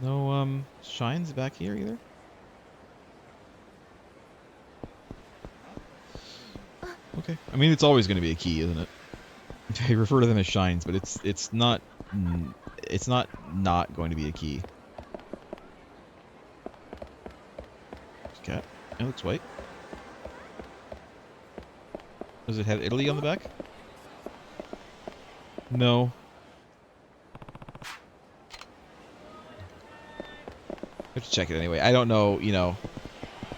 [SPEAKER 1] No, shines back here either? Okay. I mean, it's always going to be a key, isn't it? I refer to them as shines, but it's not going to be a key. Cat. It looks white. Does it have Italy on the back? No. I have to check it anyway. I don't know, you know.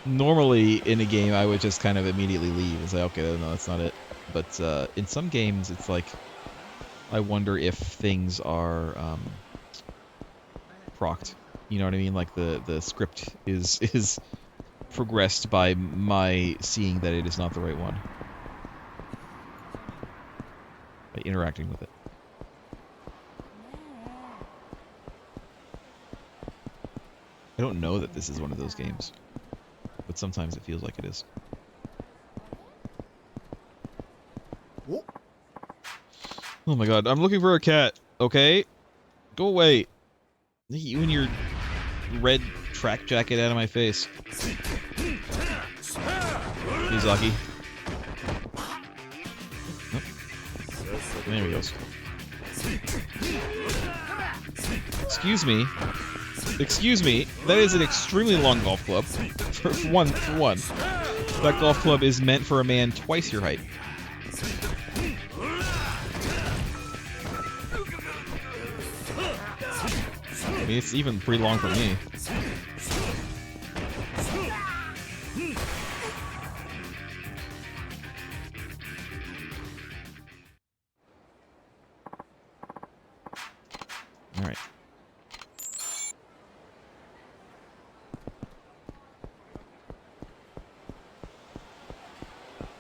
[SPEAKER 1] Normally in a game I would just kind of immediately leave and say, okay, no, that's not it. But in some games it's like, I wonder if things are procced. You know what I mean? Like the script is progressed by my seeing that it is not the right one. By interacting with it. I don't know that this is one of those games, but sometimes it feels like it is. Oh my god, I'm looking for a cat, okay? Go away. You and your red track jacket out of my face. Miyazaki. Oh. There he goes. Excuse me. Excuse me. That is an extremely long golf club. For one. That golf club is meant for a man twice your height. I mean, it's even pretty long for me. Alright.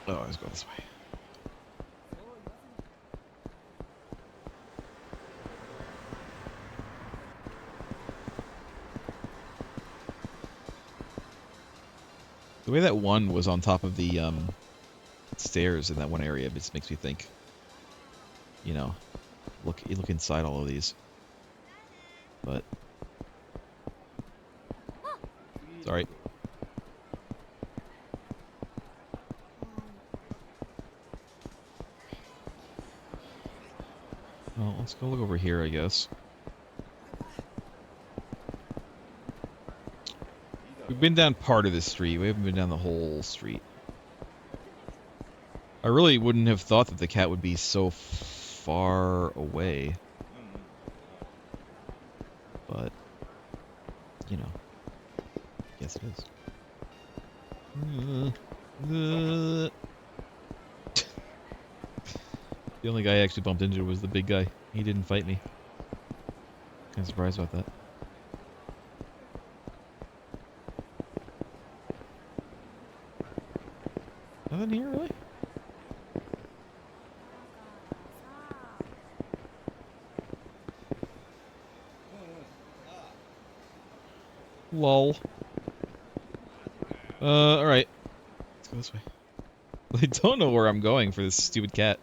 [SPEAKER 1] Oh, let's go this way. The way that one was on top of the stairs in that one area just makes me think, you know, look inside all of these. But sorry. Well, let's go look over here, I guess. We've been down part of this street. We haven't been down the whole street. I really wouldn't have thought that the cat would be so far away. But, you know, yes it is. The only guy I actually bumped into was the big guy. He didn't fight me. Kind of surprised about that. Nothing here, really? Lol. Alright. Let's go this way. I don't know where I'm going for this stupid cat.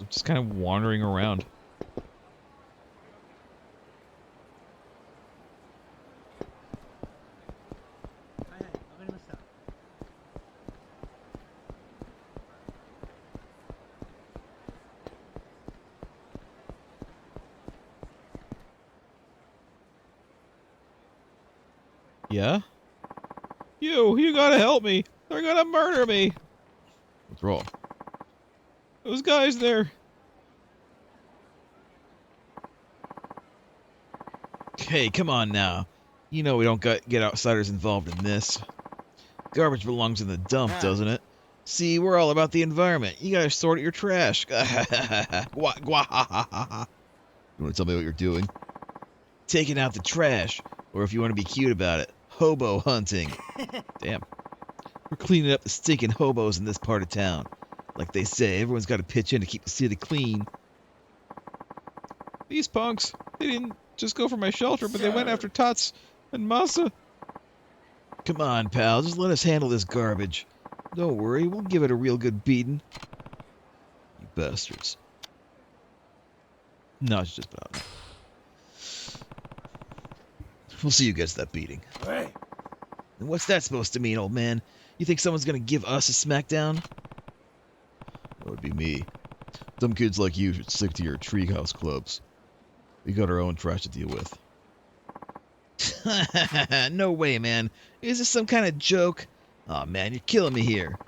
[SPEAKER 1] I'm just kind of wandering around. Yeah? You gotta help me! They're gonna murder me!
[SPEAKER 2] What's wrong?
[SPEAKER 1] Those guys there!
[SPEAKER 6] Hey, come on now. You know we don't get outsiders involved in this. Garbage belongs in the dump, doesn't it? See, we're all about the environment. You gotta sort your trash. Gwa, gwa, ha, ha, ha, ha.
[SPEAKER 2] You want to tell me what you're doing?
[SPEAKER 6] Taking out the trash. Or if you want to be cute about it, hobo hunting.
[SPEAKER 1] Damn.
[SPEAKER 6] We're cleaning up the stinking hobos in this part of town. Like they say, everyone's got to pitch in to keep the city clean.
[SPEAKER 1] These punks, they didn't just go for my shelter, but they went after Tots and Masa.
[SPEAKER 6] Come on, pal, just let us handle this garbage. Don't worry, we'll give it a real good beating.
[SPEAKER 2] You bastards.
[SPEAKER 6] No, it's just about. We'll see who gets that beating.
[SPEAKER 3] Hey.
[SPEAKER 6] And what's that supposed to mean, old man? You think someone's gonna give us a smackdown?
[SPEAKER 2] That would be me. Dumb kids like you should stick to your treehouse clubs. We got our own trash to deal with.
[SPEAKER 6] No way, man. Is this some kind of joke? Aw, man, you're killing me here.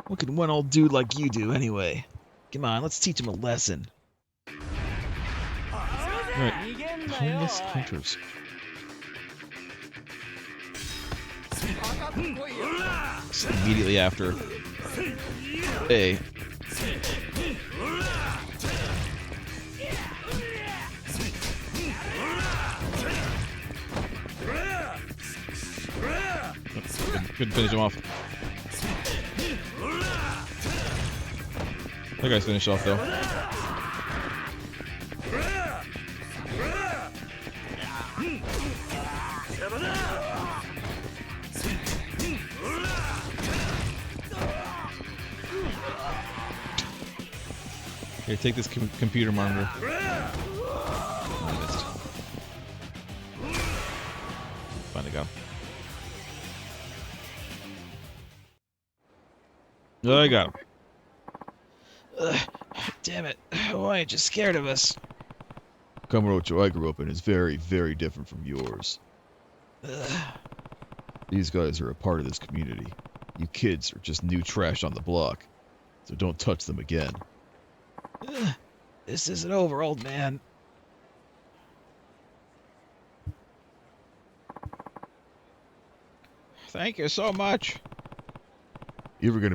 [SPEAKER 6] What can one old dude like you do, anyway? Come on, let's teach him a lesson.
[SPEAKER 1] Right. Homeless hunters. Immediately after. A. Couldn't finish him off. That guy's finished off though. Here, take this computer monitor. I missed. Finally got him. Oh, I got him.
[SPEAKER 6] Damn it. Why aren't you scared of us?
[SPEAKER 2] Kamurocho I grew up in is very, very different from yours. These guys are a part of this community. You kids are just new trash on the block. So don't touch them again.
[SPEAKER 6] This isn't over, old man.
[SPEAKER 1] Thank you so much.
[SPEAKER 2] You ever get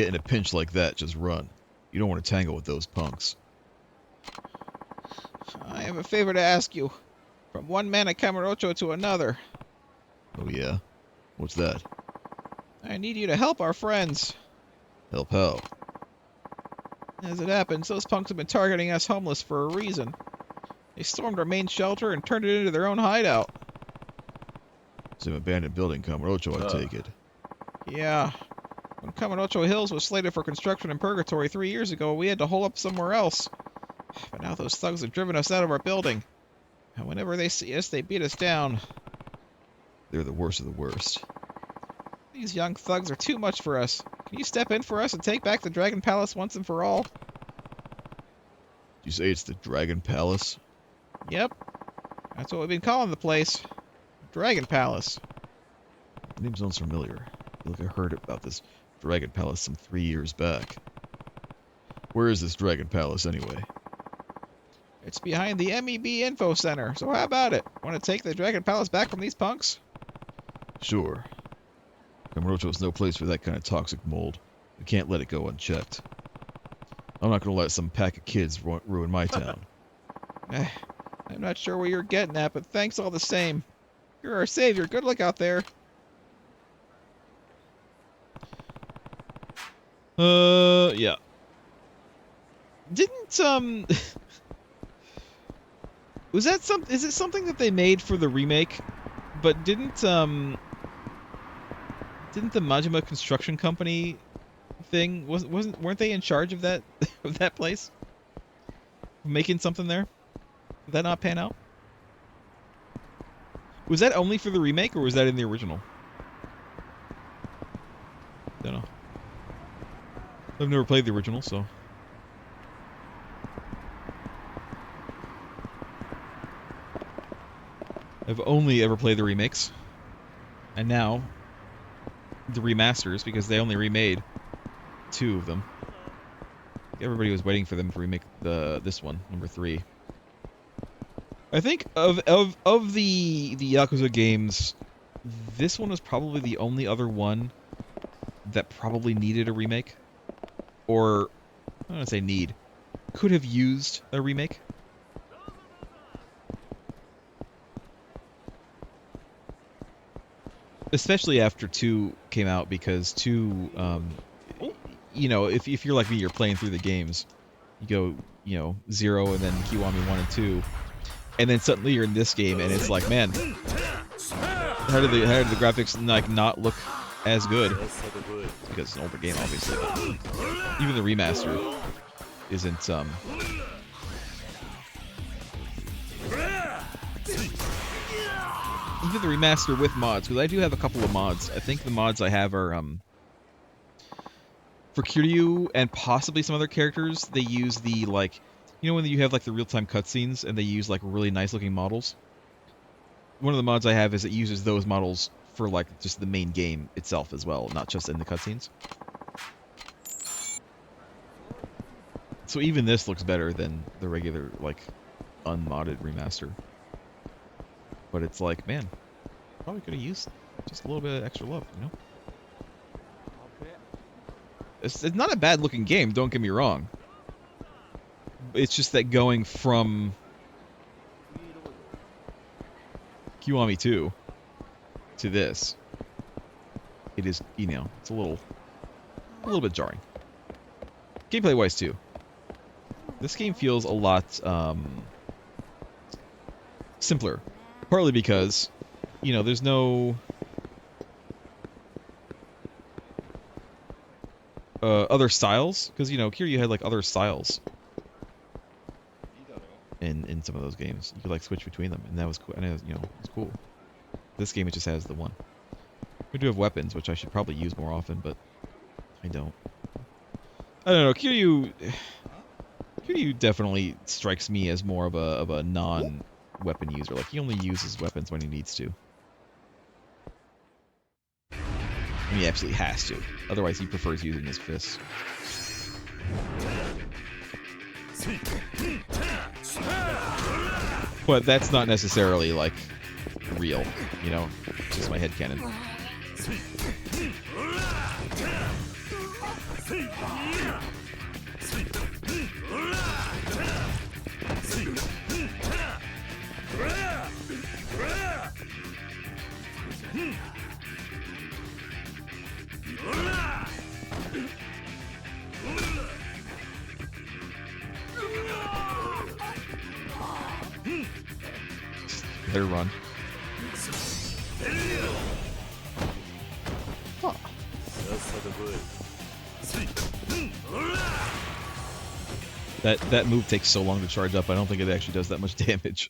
[SPEAKER 2] in a pinch like that, just run. You don't want to tangle with those punks.
[SPEAKER 1] I have a favor to ask you. From one man at Kamurocho to another.
[SPEAKER 2] Oh yeah? What's that?
[SPEAKER 1] I need you to help our friends.
[SPEAKER 2] Help how?
[SPEAKER 1] As it happens, those punks have been targeting us homeless for a reason. They stormed our main shelter and turned it into their own hideout.
[SPEAKER 2] Some abandoned building, Kamurocho, I take it.
[SPEAKER 1] Yeah. When Kamurocho Hills was slated for construction in Purgatory 3 years ago, we had to hole up somewhere else. But now those thugs have driven us out of our building. And whenever they see us, they beat us down.
[SPEAKER 2] They're the worst of the worst.
[SPEAKER 1] These young thugs are too much for us. Can you step in for us and take back the Dragon Palace once and for all?
[SPEAKER 2] You say it's the Dragon Palace?
[SPEAKER 1] Yep. That's what we've been calling the place. Dragon Palace.
[SPEAKER 2] The name sounds familiar. Look, I heard about this Dragon Palace some 3 years back. Where is this Dragon Palace, anyway?
[SPEAKER 6] It's behind the MEB Info Center, so how about it? Want to take the Dragon Palace back from these punks?
[SPEAKER 2] Sure. Kamurocho's no place for that kind of toxic mold. We can't let it go unchecked. I'm not gonna let some pack of kids ruin my town.
[SPEAKER 6] I'm not sure where you're getting at, but thanks all the same. You're our savior. Good luck out there.
[SPEAKER 1] Yeah.
[SPEAKER 6] Didn't,
[SPEAKER 1] Was that is it something that they made for the remake? But didn't the Majima Construction Company thing weren't they in charge of that of that place? Making something there? Did that not pan out? Was that only for the remake, or was that in the original? Don't know. I've never played the original, so. I've only ever played the remakes. And now, the remasters, because they only remade 2 of them. Everybody was waiting for them to remake this one, number 3. I think of the Yakuza games, this one was probably the only other one that probably needed a remake. Or, I don't want to say need, could have used a remake. Especially after 2 came out, because 2, you know, if you're like me, you're playing through the games. You go, you know, 0 and then Kiwami 1 and 2. And then suddenly you're in this game, and it's like, man, how did the graphics like not look as good? Because it's an older game, obviously. But even the remaster isn't even the remaster with mods, because I do have a couple of mods. I think the mods I have are for Kiryu and possibly some other characters. They use the, like, you know when you have like the real-time cutscenes and they use like really nice looking models? One of the mods I have is it uses those models for like just the main game itself as well, not just in the cutscenes. So even this looks better than the regular, like, unmodded remaster. But it's like, man, probably could have used just a little bit of extra love, you know? It's not a bad looking game, don't get me wrong. It's just that going from Kiwami 2 to this, it is, you know, it's a little bit jarring. Gameplay wise too. This game feels a lot simpler. Partly because, you know, there's no other styles, because, you know, Kiryu had like other styles in some of those games. You could like switch between them, and that was cool. And it was, you know, it's cool. This game, it just has the one. We do have weapons, which I should probably use more often, but I don't. I don't know. Kiryu definitely strikes me as more of a non-weapon user. Like, he only uses weapons when he needs to. And he absolutely has to. Otherwise, he prefers using his fists. But that's not necessarily, like, real, you know? It's just my headcanon. Better run. Huh. That move takes so long to charge up, I don't think it actually does that much damage.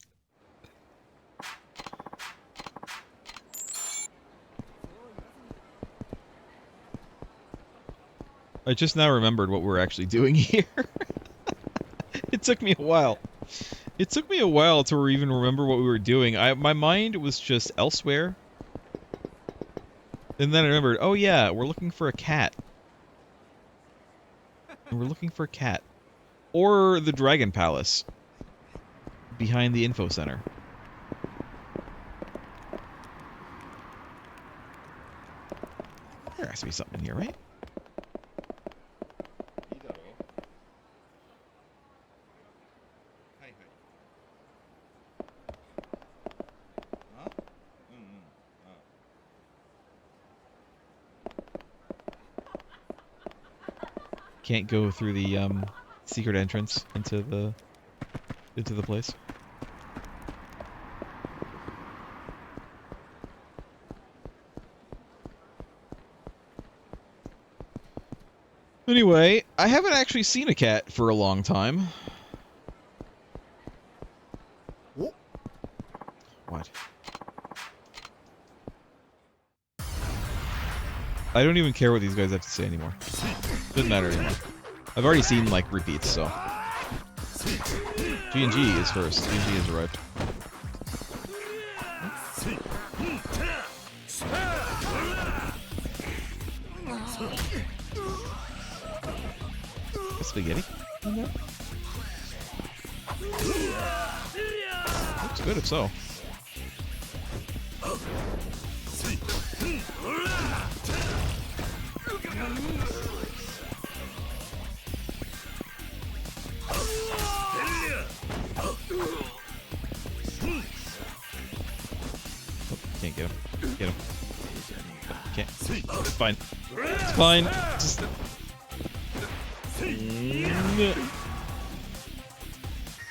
[SPEAKER 1] I just now remembered what we're actually doing here. It took me a while. It took me a while to even remember what we were doing. My mind was just elsewhere. And then I remembered, oh yeah, we're looking for a cat. We're looking for a cat. Or the Dragon Palace. Behind the info center. There has to be something in here, right? Can't go through the secret entrance into the place. Anyway, I haven't actually seen a cat for a long time. What? I don't even care what these guys have to say anymore. Doesn't matter anymore. I've already seen, like, repeats, so. G&G is first. G&G has arrived. Spaghetti? Looks good if so. Can't get him. Get him. Can't. It's fine. It's fine. Just...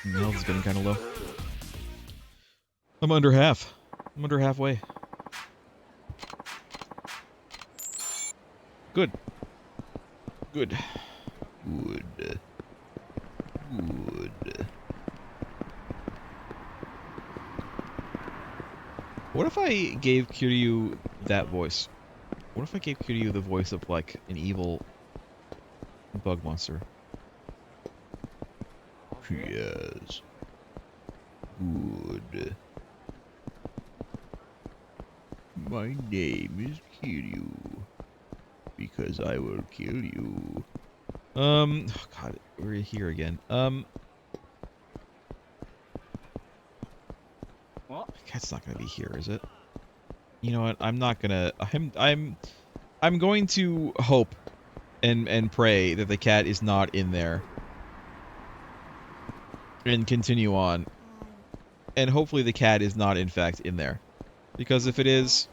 [SPEAKER 1] My health is getting kind of low. I'm under half. I'm under halfway. Good. Good. Good. Good. What if I gave Kiryu that voice? What if I gave Kiryu the voice of, like, an evil bug monster? Yes. Good. My name is Kiryu. Because I will kill you. Oh God, we're here again.
[SPEAKER 3] What?
[SPEAKER 1] Cat's not gonna be here, is it? You know what? I'm not gonna. I'm going to hope and pray that the cat is not in there. And continue on. And hopefully the cat is not in fact in there. Because if it is,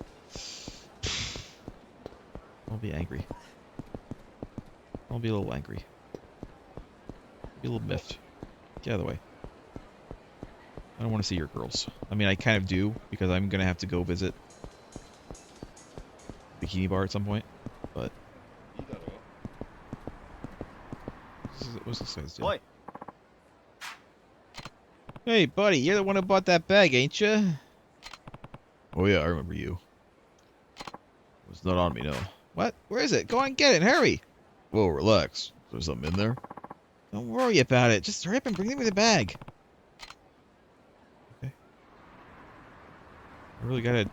[SPEAKER 1] I'll be angry. I'll be a little angry. Be a little miffed. Get out of the way. I don't want to see your girls. I mean, I kind of do, because I'm going to have to go visit Bikini Bar at some point, but... What's this guy's doing?
[SPEAKER 3] Oi.
[SPEAKER 1] Hey, buddy, you're the one who bought that bag, ain't you? Oh yeah, I remember you. It's not on me, no. What? Where is it? Go on, get it, hurry! Whoa, relax. Is there something in there? Don't worry about it. Just hurry up and bring me the bag. Okay. I really gotta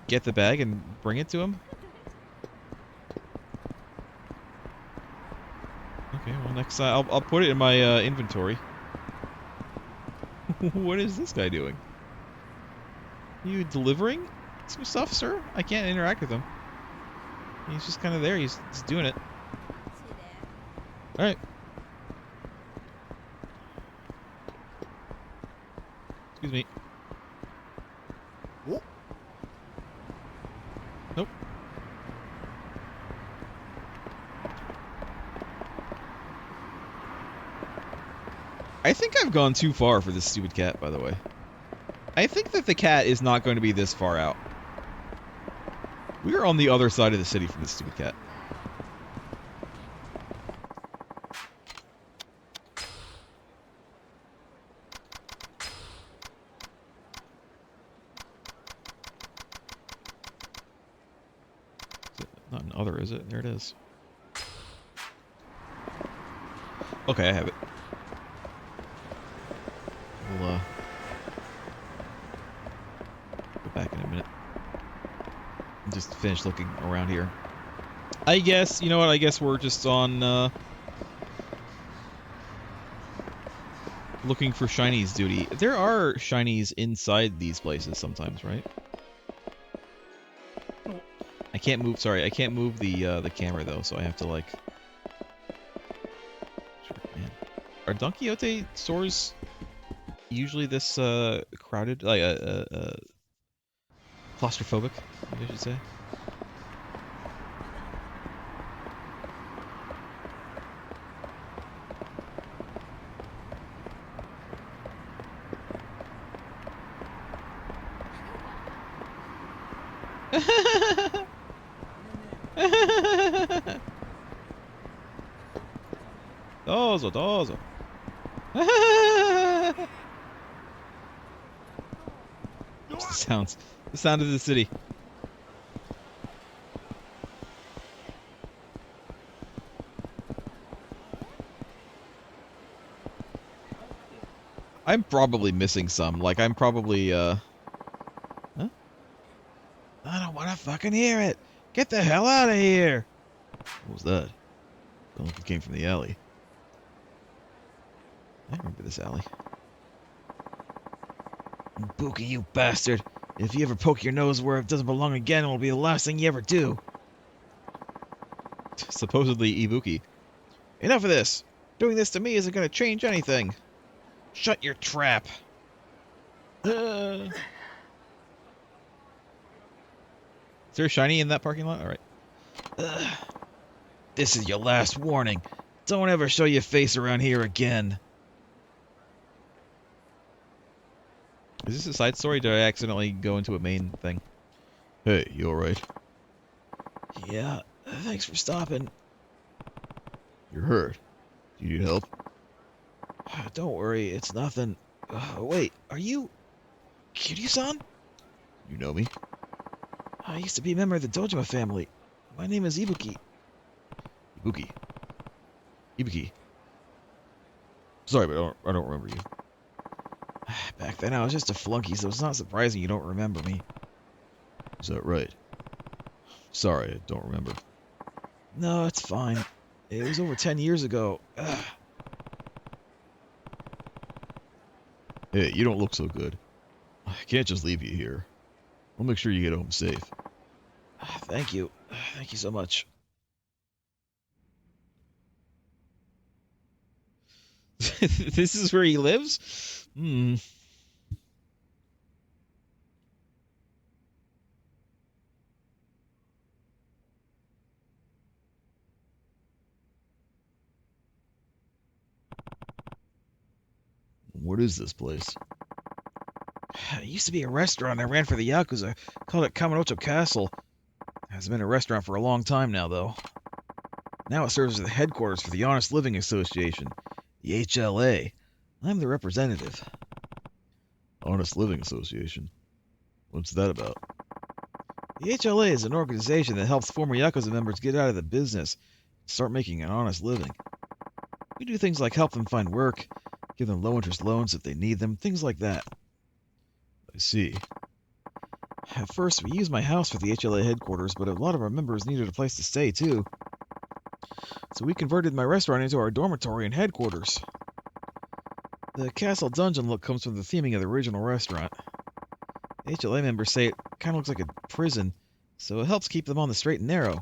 [SPEAKER 1] get the bag and bring it to him? Okay, well, next time I'll put it in my inventory. What is this guy doing? You delivering some stuff, sir? I can't interact with him. He's just kind of there. He's doing it. Alright. Excuse me.
[SPEAKER 3] Oh.
[SPEAKER 1] Nope. I think I've gone too far for this stupid cat, by the way. I think that the cat is not going to be this far out. We are on the other side of the city from this stupid cat. Not an other, is it? There it is. Okay, I have it. We'll, go back in a minute. Just finish looking around here. I guess, you know what, I guess we're just on, looking for shinies duty. There are shinies inside these places sometimes, right? I can't move, sorry, I can't move the camera though, so I have to like... Man. Are Don Quixote stores usually this, crowded? Like, claustrophobic, I should say? Dozo, dozo. Sounds. The sound of the city. I'm probably missing some. Like, I'm probably, Huh? I don't want to fucking hear it. Get the hell out of here.
[SPEAKER 2] What was that? Sounded like it came from the alley.
[SPEAKER 1] I remember this alley.
[SPEAKER 6] Ibuki, you bastard. If you ever poke your nose where it doesn't belong again, it will be the last thing you ever do.
[SPEAKER 1] Supposedly Ibuki.
[SPEAKER 6] Enough of this. Doing this to me isn't going to change anything. Shut your trap.
[SPEAKER 1] Is there a shiny in that parking lot? Alright.
[SPEAKER 6] This is your last warning. Don't ever show your face around here again.
[SPEAKER 1] Is this a side story? Did I accidentally go into a main thing?
[SPEAKER 2] Hey, you alright?
[SPEAKER 6] Yeah, thanks for stopping.
[SPEAKER 2] You're hurt. Do you need help?
[SPEAKER 6] Don't worry, it's nothing. Wait, are you... Kiryu-san?
[SPEAKER 2] You know me?
[SPEAKER 6] I used to be a member of the Dojima family. My name is Ibuki.
[SPEAKER 2] Ibuki. Ibuki. Sorry, but I don't remember you.
[SPEAKER 6] Back then I was just a flunky, so it's not surprising you don't remember me.
[SPEAKER 2] Is that right? Sorry, I don't remember.
[SPEAKER 6] No, it's fine. It was over 10 years ago.
[SPEAKER 2] Hey, you don't look so good. I can't just leave you here. I'll make sure you get home safe.
[SPEAKER 6] Thank you. Thank you so much.
[SPEAKER 1] This is where he lives? Hmm.
[SPEAKER 2] What is this place?
[SPEAKER 6] It used to be a restaurant I ran for the Yakuza. Called it Kamurocho Castle. Hasn't been a restaurant for a long time now, though. Now it serves as the headquarters for the Honest Living Association, the HLA. I'm the representative.
[SPEAKER 2] Honest Living Association. What's that about?
[SPEAKER 6] The HLA is an organization that helps former Yakuza members get out of the business and start making an honest living. We do things like help them find work, give them low-interest loans if they need them, things like that.
[SPEAKER 2] I see.
[SPEAKER 6] At first, we used my house for the HLA headquarters, but a lot of our members needed a place to stay, too. So we converted my restaurant into our dormitory and headquarters. The castle dungeon look comes from the theming of the original restaurant. HLA members say it kind of looks like a prison, so it helps keep them on the straight and narrow.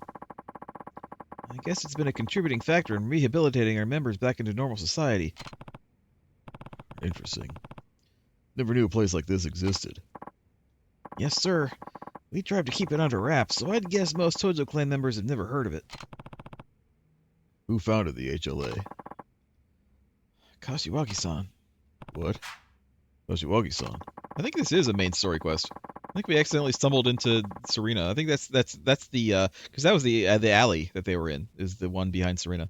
[SPEAKER 6] I guess it's been a contributing factor in rehabilitating our members back into normal society.
[SPEAKER 2] Interesting. Never knew a place like this existed.
[SPEAKER 6] Yes, sir. We tried to keep it under wraps, so I'd guess most Tojo clan members have never heard of it.
[SPEAKER 2] Who founded the HLA?
[SPEAKER 6] Kashiwagi-san.
[SPEAKER 2] What? Kashiwagi-san.
[SPEAKER 1] I think this is a main story quest. I think we accidentally stumbled into Serena. I think that's the because that was the alley that they were in, is the one behind Serena.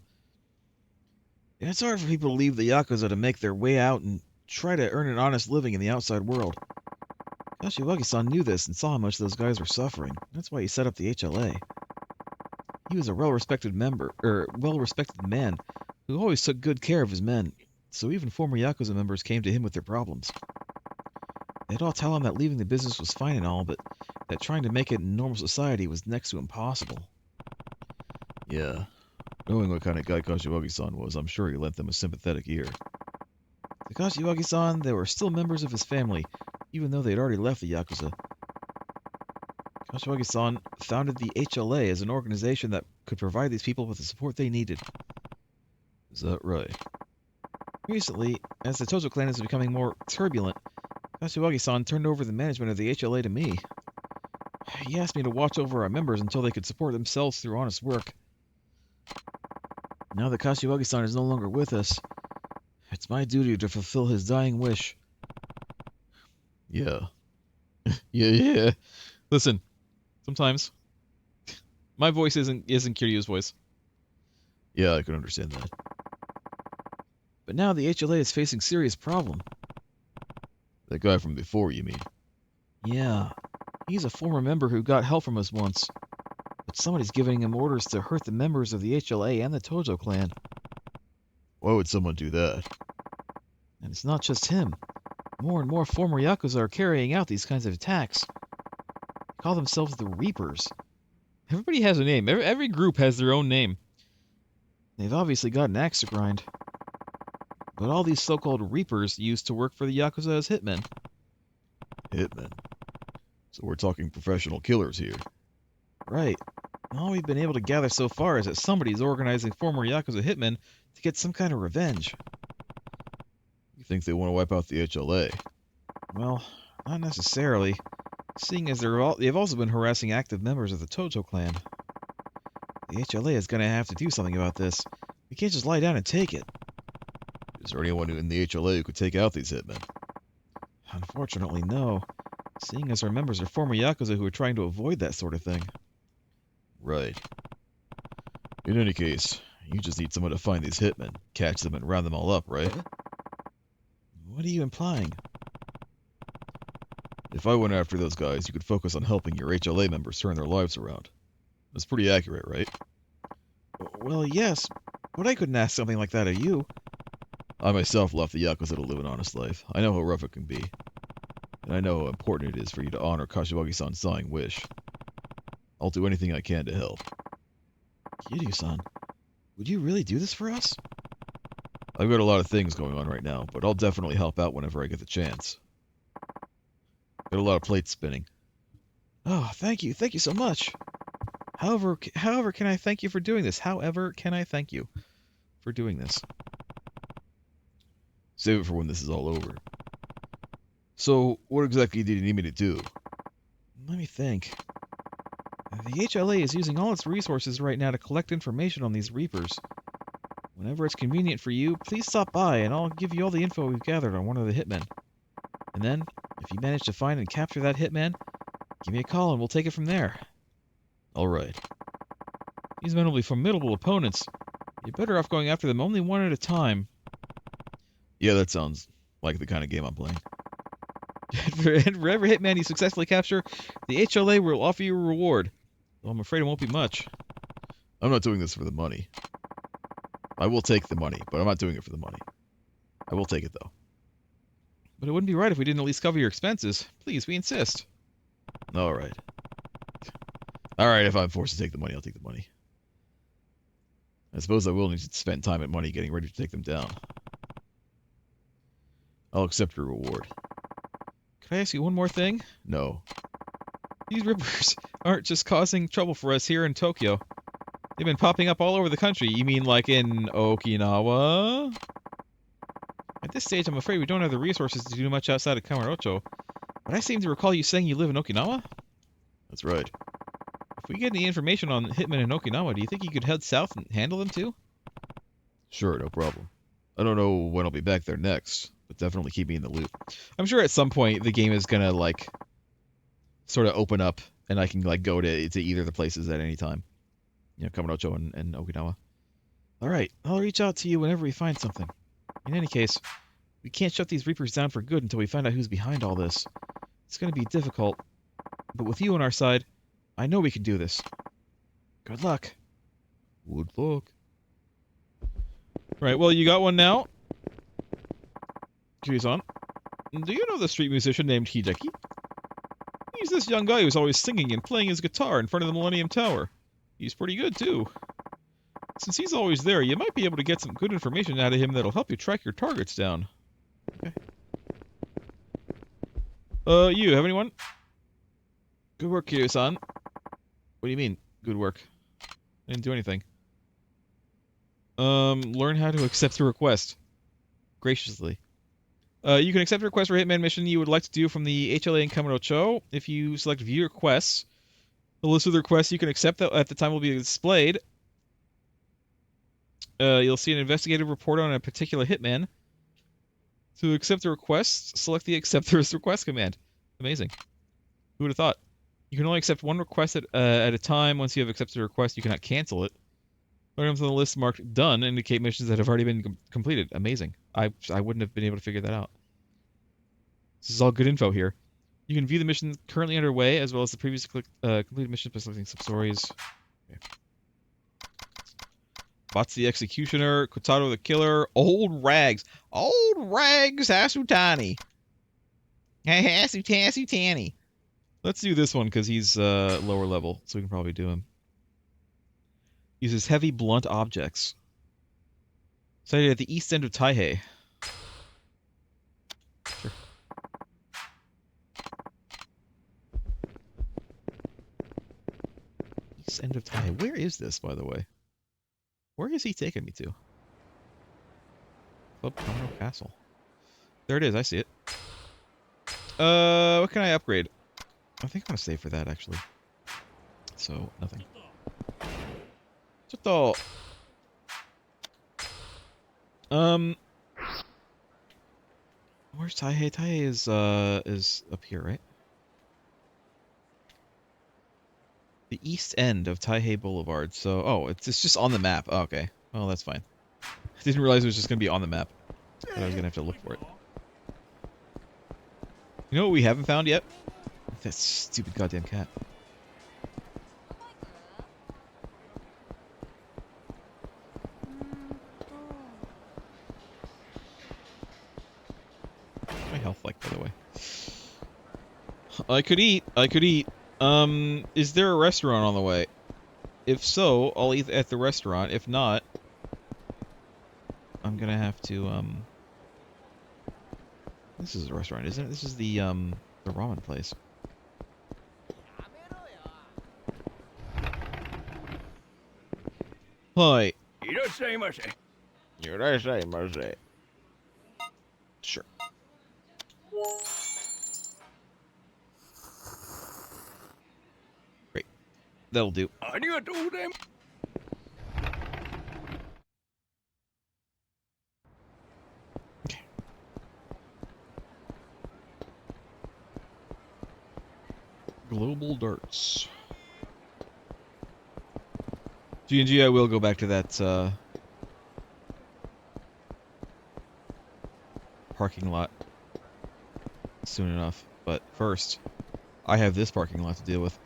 [SPEAKER 6] And it's hard for people to leave the Yakuza to make their way out and try to earn an honest living in the outside world. Kashiwagi-san knew this and saw how much those guys were suffering. That's why he set up the HLA. He was a well-respected man who always took good care of his men, so even former Yakuza members came to him with their problems. They'd all tell him that leaving the business was fine and all, but that trying to make it in normal society was next to impossible.
[SPEAKER 2] Yeah. Knowing what kind of guy Kashiwagi-san was, I'm sure he lent them a sympathetic ear.
[SPEAKER 6] To Kashiwagi-san, they were still members of his family, even though they'd already left the Yakuza. Kashiwagi-san founded the HLA as an organization that could provide these people with the support they needed.
[SPEAKER 2] Is that right?
[SPEAKER 6] Recently, as the Tojo clan is becoming more turbulent, Kashiwagi-san turned over the management of the HLA to me. He asked me to watch over our members until they could support themselves through honest work. Now that Kashiwagi-san is no longer with us, it's my duty to fulfill his dying wish.
[SPEAKER 2] Yeah.
[SPEAKER 1] Yeah. Listen, sometimes my voice isn't Kiryu's voice.
[SPEAKER 2] Yeah, I can understand that.
[SPEAKER 6] But now the HLA is facing serious problem.
[SPEAKER 2] That guy from before, you mean?
[SPEAKER 6] Yeah, he's a former member who got help from us once. But somebody's giving him orders to hurt the members of the HLA and the Tojo clan.
[SPEAKER 2] Why would someone do that?
[SPEAKER 6] And it's not just him. More and more former Yakuza are carrying out these kinds of attacks. They call themselves the Reapers.
[SPEAKER 1] Everybody has a name. Every group has their own name.
[SPEAKER 6] They've obviously got an axe to grind. But all these so-called Reapers used to work for the Yakuza as hitmen.
[SPEAKER 2] Hitmen. So we're talking professional killers here.
[SPEAKER 6] Right. All we've been able to gather so far is that somebody's organizing former Yakuza hitmen to get some kind of revenge.
[SPEAKER 2] You think they want to wipe out the HLA?
[SPEAKER 6] Well, not necessarily, seeing as they've also been harassing active members of the Tojo clan. The HLA is going to have to do something about this. We can't just lie down and take it.
[SPEAKER 2] Is there anyone in the HLA who could take out these hitmen?
[SPEAKER 6] Unfortunately, no. Seeing as our members are former Yakuza who are trying to avoid that sort of thing.
[SPEAKER 2] Right. In any case, you just need someone to find these hitmen, catch them, and round them all up, right?
[SPEAKER 6] What are you implying?
[SPEAKER 2] If I went after those guys, you could focus on helping your HLA members turn their lives around. That's pretty accurate, right?
[SPEAKER 6] Well, yes, but I couldn't ask something like that of you.
[SPEAKER 2] I myself left the Yakuza to live an honest life. I know how rough it can be. And I know how important it is for you to honor Kashiwagi-san's dying wish. I'll do anything I can to help.
[SPEAKER 6] Kiryu-san, would you really do this for us?
[SPEAKER 2] I've got a lot of things going on right now, but I'll definitely help out whenever I get the chance. Got a lot of plates spinning.
[SPEAKER 6] Oh, thank you so much. However can I thank you for doing this? However can I thank you for doing this?
[SPEAKER 2] Save it for when this is all over. So, what exactly do you need me to do?
[SPEAKER 6] Let me think. The HLA is using all its resources right now to collect information on these Reapers. Whenever it's convenient for you, please stop by and I'll give you all the info we've gathered on one of the hitmen. And then, if you manage to find and capture that hitman, give me a call and we'll take it from there.
[SPEAKER 2] Alright.
[SPEAKER 1] These men will be formidable opponents. You're better off going after them only one at a time.
[SPEAKER 2] Yeah, that sounds like the kind of game I'm playing.
[SPEAKER 1] And for every hitman you successfully capture, the HLA will offer you a reward. Though I'm afraid it won't be much.
[SPEAKER 2] I'm not doing this for the money. I will take the money, but I'm not doing it for the money. I will take it, though.
[SPEAKER 1] But it wouldn't be right if we didn't at least cover your expenses. Please, we insist.
[SPEAKER 2] Alright. Alright, if I'm forced to take the money, I'll take the money. I suppose I will need to spend time and money getting ready to take them down. I'll accept your reward.
[SPEAKER 1] Can I ask you one more thing?
[SPEAKER 2] No.
[SPEAKER 1] These Rippers aren't just causing trouble for us here in Tokyo. They've been popping up all over the country. You mean like in Okinawa? At this stage, I'm afraid we don't have the resources to do much outside of Kamurocho. But I seem to recall you saying you live in Okinawa?
[SPEAKER 2] That's right.
[SPEAKER 1] If we get any information on hitmen in Okinawa, do you think you could head south and handle them too?
[SPEAKER 2] Sure, no problem. I don't know when I'll be back there next, but definitely keep me in the loop.
[SPEAKER 1] I'm sure at some point the game is gonna like sort of open up and I can like go to either of the places at any time. You know, Kamurocho and Okinawa.
[SPEAKER 6] Alright, I'll reach out to you whenever we find something. In any case, we can't shut these Reapers down for good until we find out who's behind all this. It's gonna be difficult, but with you on our side, I know we can do this. Good luck.
[SPEAKER 2] Good luck.
[SPEAKER 1] Right, well, you got one now. Kiryu-san, do you know the street musician named Hideki? He's this young guy who's always singing and playing his guitar in front of the Millennium Tower. He's pretty good, too. Since he's always there, you might be able to get some good information out of him that'll help you track your targets down. Okay. You, have anyone? Good work, Kiryu-san. What do you mean, good work? I didn't do anything. Learn how to accept a request. Graciously. You can accept a request for a Hitman mission you would like to do from the HLA in Kamurocho. If you select View Requests, the list of the requests you can accept at the time will be displayed. You'll see an investigative report on a particular Hitman. To accept the request, select the Accept this Request command. Amazing. Who would have thought? You can only accept one request at a time. Once you have accepted a request, you cannot cancel it. Items on the list marked Done indicate missions that have already been completed. Amazing. I wouldn't have been able to figure that out. This is all good info here. You can view the missions currently underway, as well as the previously completed missions by selecting sub-stories. Okay. Bots the Executioner, Kotaro the Killer, Old Rags. Old Rags Hasutani. Hasutani. Let's do this one, because he's lower level, so we can probably do him. Uses heavy, blunt objects. Sighted at the east end of Taihei. Sure. East end of Taihei. Where is this, by the way? Where is he taking me to? Club Kamino Castle. There it is, I see it. What can I upgrade? I think I'm gonna save for that, actually. So, nothing. Chotto! Where's Taihei? Taihei is up here, right? The east end of Taihei Boulevard. So, oh, it's just on the map. Oh, okay. Well, that's fine. I didn't realize it was just going to be on the map. But I was going to have to look for it. You know what we haven't found yet? That stupid goddamn cat. What's my health like, by the way? I could eat. I could eat. Is there a restaurant on the way? If so, I'll eat at the restaurant. If not, I'm gonna have to, This is a restaurant, isn't it? This is the ramen place. Hi. Sure. Great. That'll do. Okay. Global darts. G&G, I will go back to that, parking lot soon enough. But first, I have this parking lot to deal with.